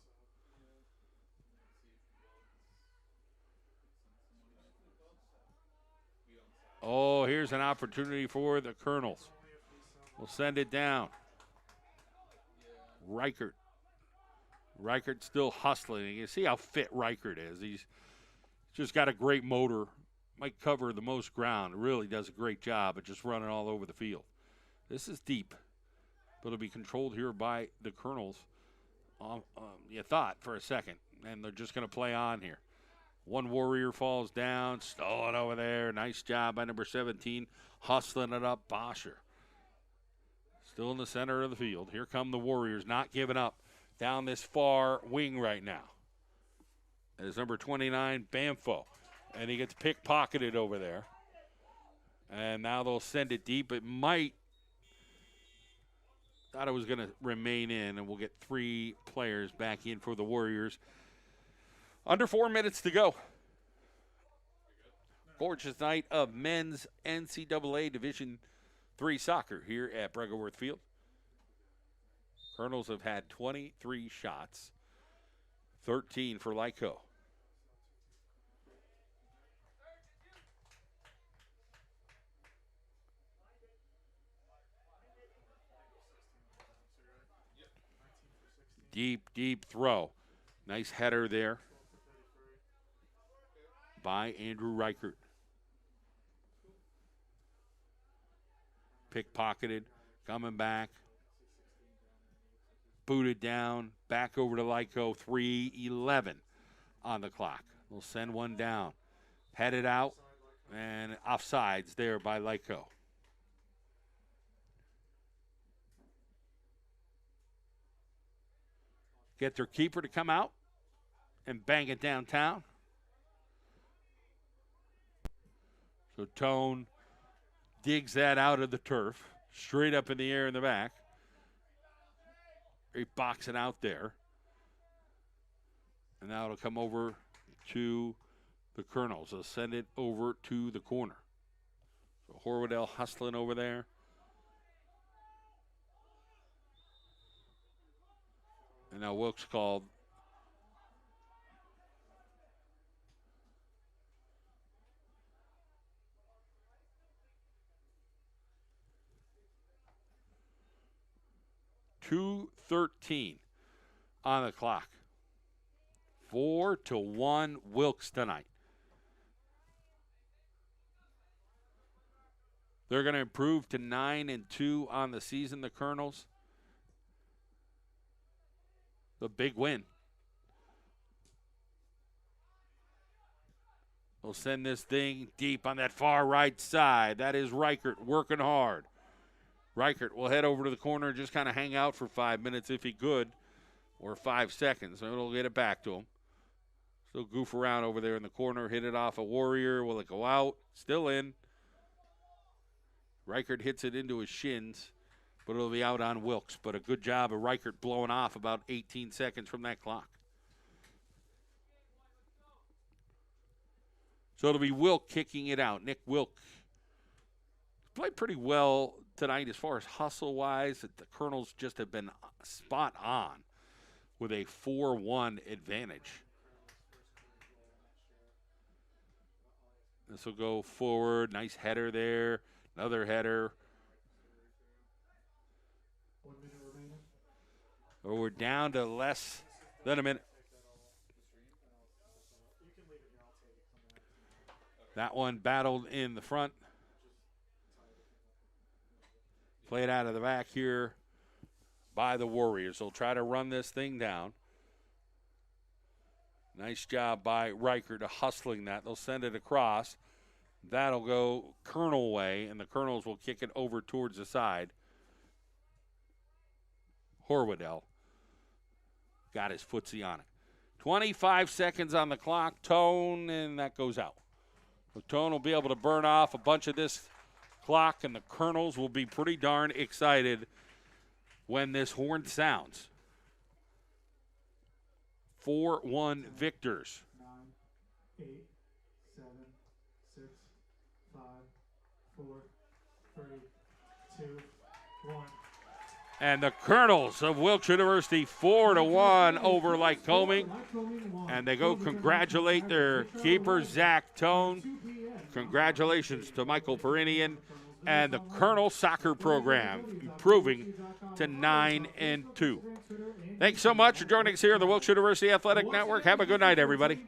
Oh, here's an opportunity for the Colonels. We'll send it down. Reichert. Reichert still hustling. You can see how fit Reichert is. He's just got a great motor. Might cover the most ground. Really does a great job at just running all over the field. This is deep, but it'll be controlled here by the Colonels. You thought for a second, and they're just going to play on here. One Warrior falls down, stolen over there. Nice job by number 17, hustling it up, Boscher. Still in the center of the field. Here come the Warriors, not giving up down this far wing right now. There's number 29, Bamfo, and he gets pickpocketed over there. And now they'll send it deep. It might. Thought it was going to remain in, and we'll get 3 players back in for the Warriors. Under 4 minutes to go. Gorgeous night of men's NCAA Division III soccer here at Bruggeworth Field. Colonels have had 23 shots, 13 for Lyco. Deep throw. Nice header there by Andrew Reichert. Pickpocketed, coming back. Booted down, back over to Lyco, 3:11 on the clock. They'll send one down. Headed out, and offsides there by Lyco. Get their keeper to come out and bang it downtown. So Tone digs that out of the turf, straight up in the air in the back. He boxes it out there. And now it'll come over to the Colonels. They'll send it over to the corner. So Horwedel hustling over there. And now Wilkes called. .213 on the clock. 4-1 Wilkes tonight. They're going to improve to 9-2 on the season, the Colonels. The big win. They'll send this thing deep on that far right side. That is Reichert working hard. Reichert will head over to the corner and just kind of hang out for 5 minutes if he could, or 5 seconds. So it'll get it back to him. Still goof around over there in the corner, hit it off a Warrior. Will it go out? Still in. Reichert hits it into his shins, but it'll be out on Wilkes. But a good job of Reichert blowing off about 18 seconds from that clock. So it'll be Wilk kicking it out. Nick Wilk played pretty well tonight as far as hustle-wise. The Colonels just have been spot on with a 4-1 advantage. This will go forward. Nice header there. Another header. 1 minute remaining. Or we're down to less than a minute. That one battled in the front. Played out of the back here by the Warriors. They'll try to run this thing down. Nice job by Reichert hustling that. They'll send it across. That'll go Colonel way, and the Colonels will kick it over towards the side. Horwedel got his footsie on it. 25 seconds on the clock. Tone, and that goes out. So Tone will be able to burn off a bunch of this clock, and the Colonels will be pretty darn excited when this horn sounds. 4-1 victors. 9, 8, 7, 6, 5, 4, 3, 2, 1. And the Colonels of Wilkes University 4-1 over Lycoming. And they go congratulate their keeper, Zach Tone. Congratulations to Michael Perinian and the Colonel soccer program, improving to 9-2. Thanks so much for joining us here on the Wilkes University Athletic Network. Have a good night, everybody.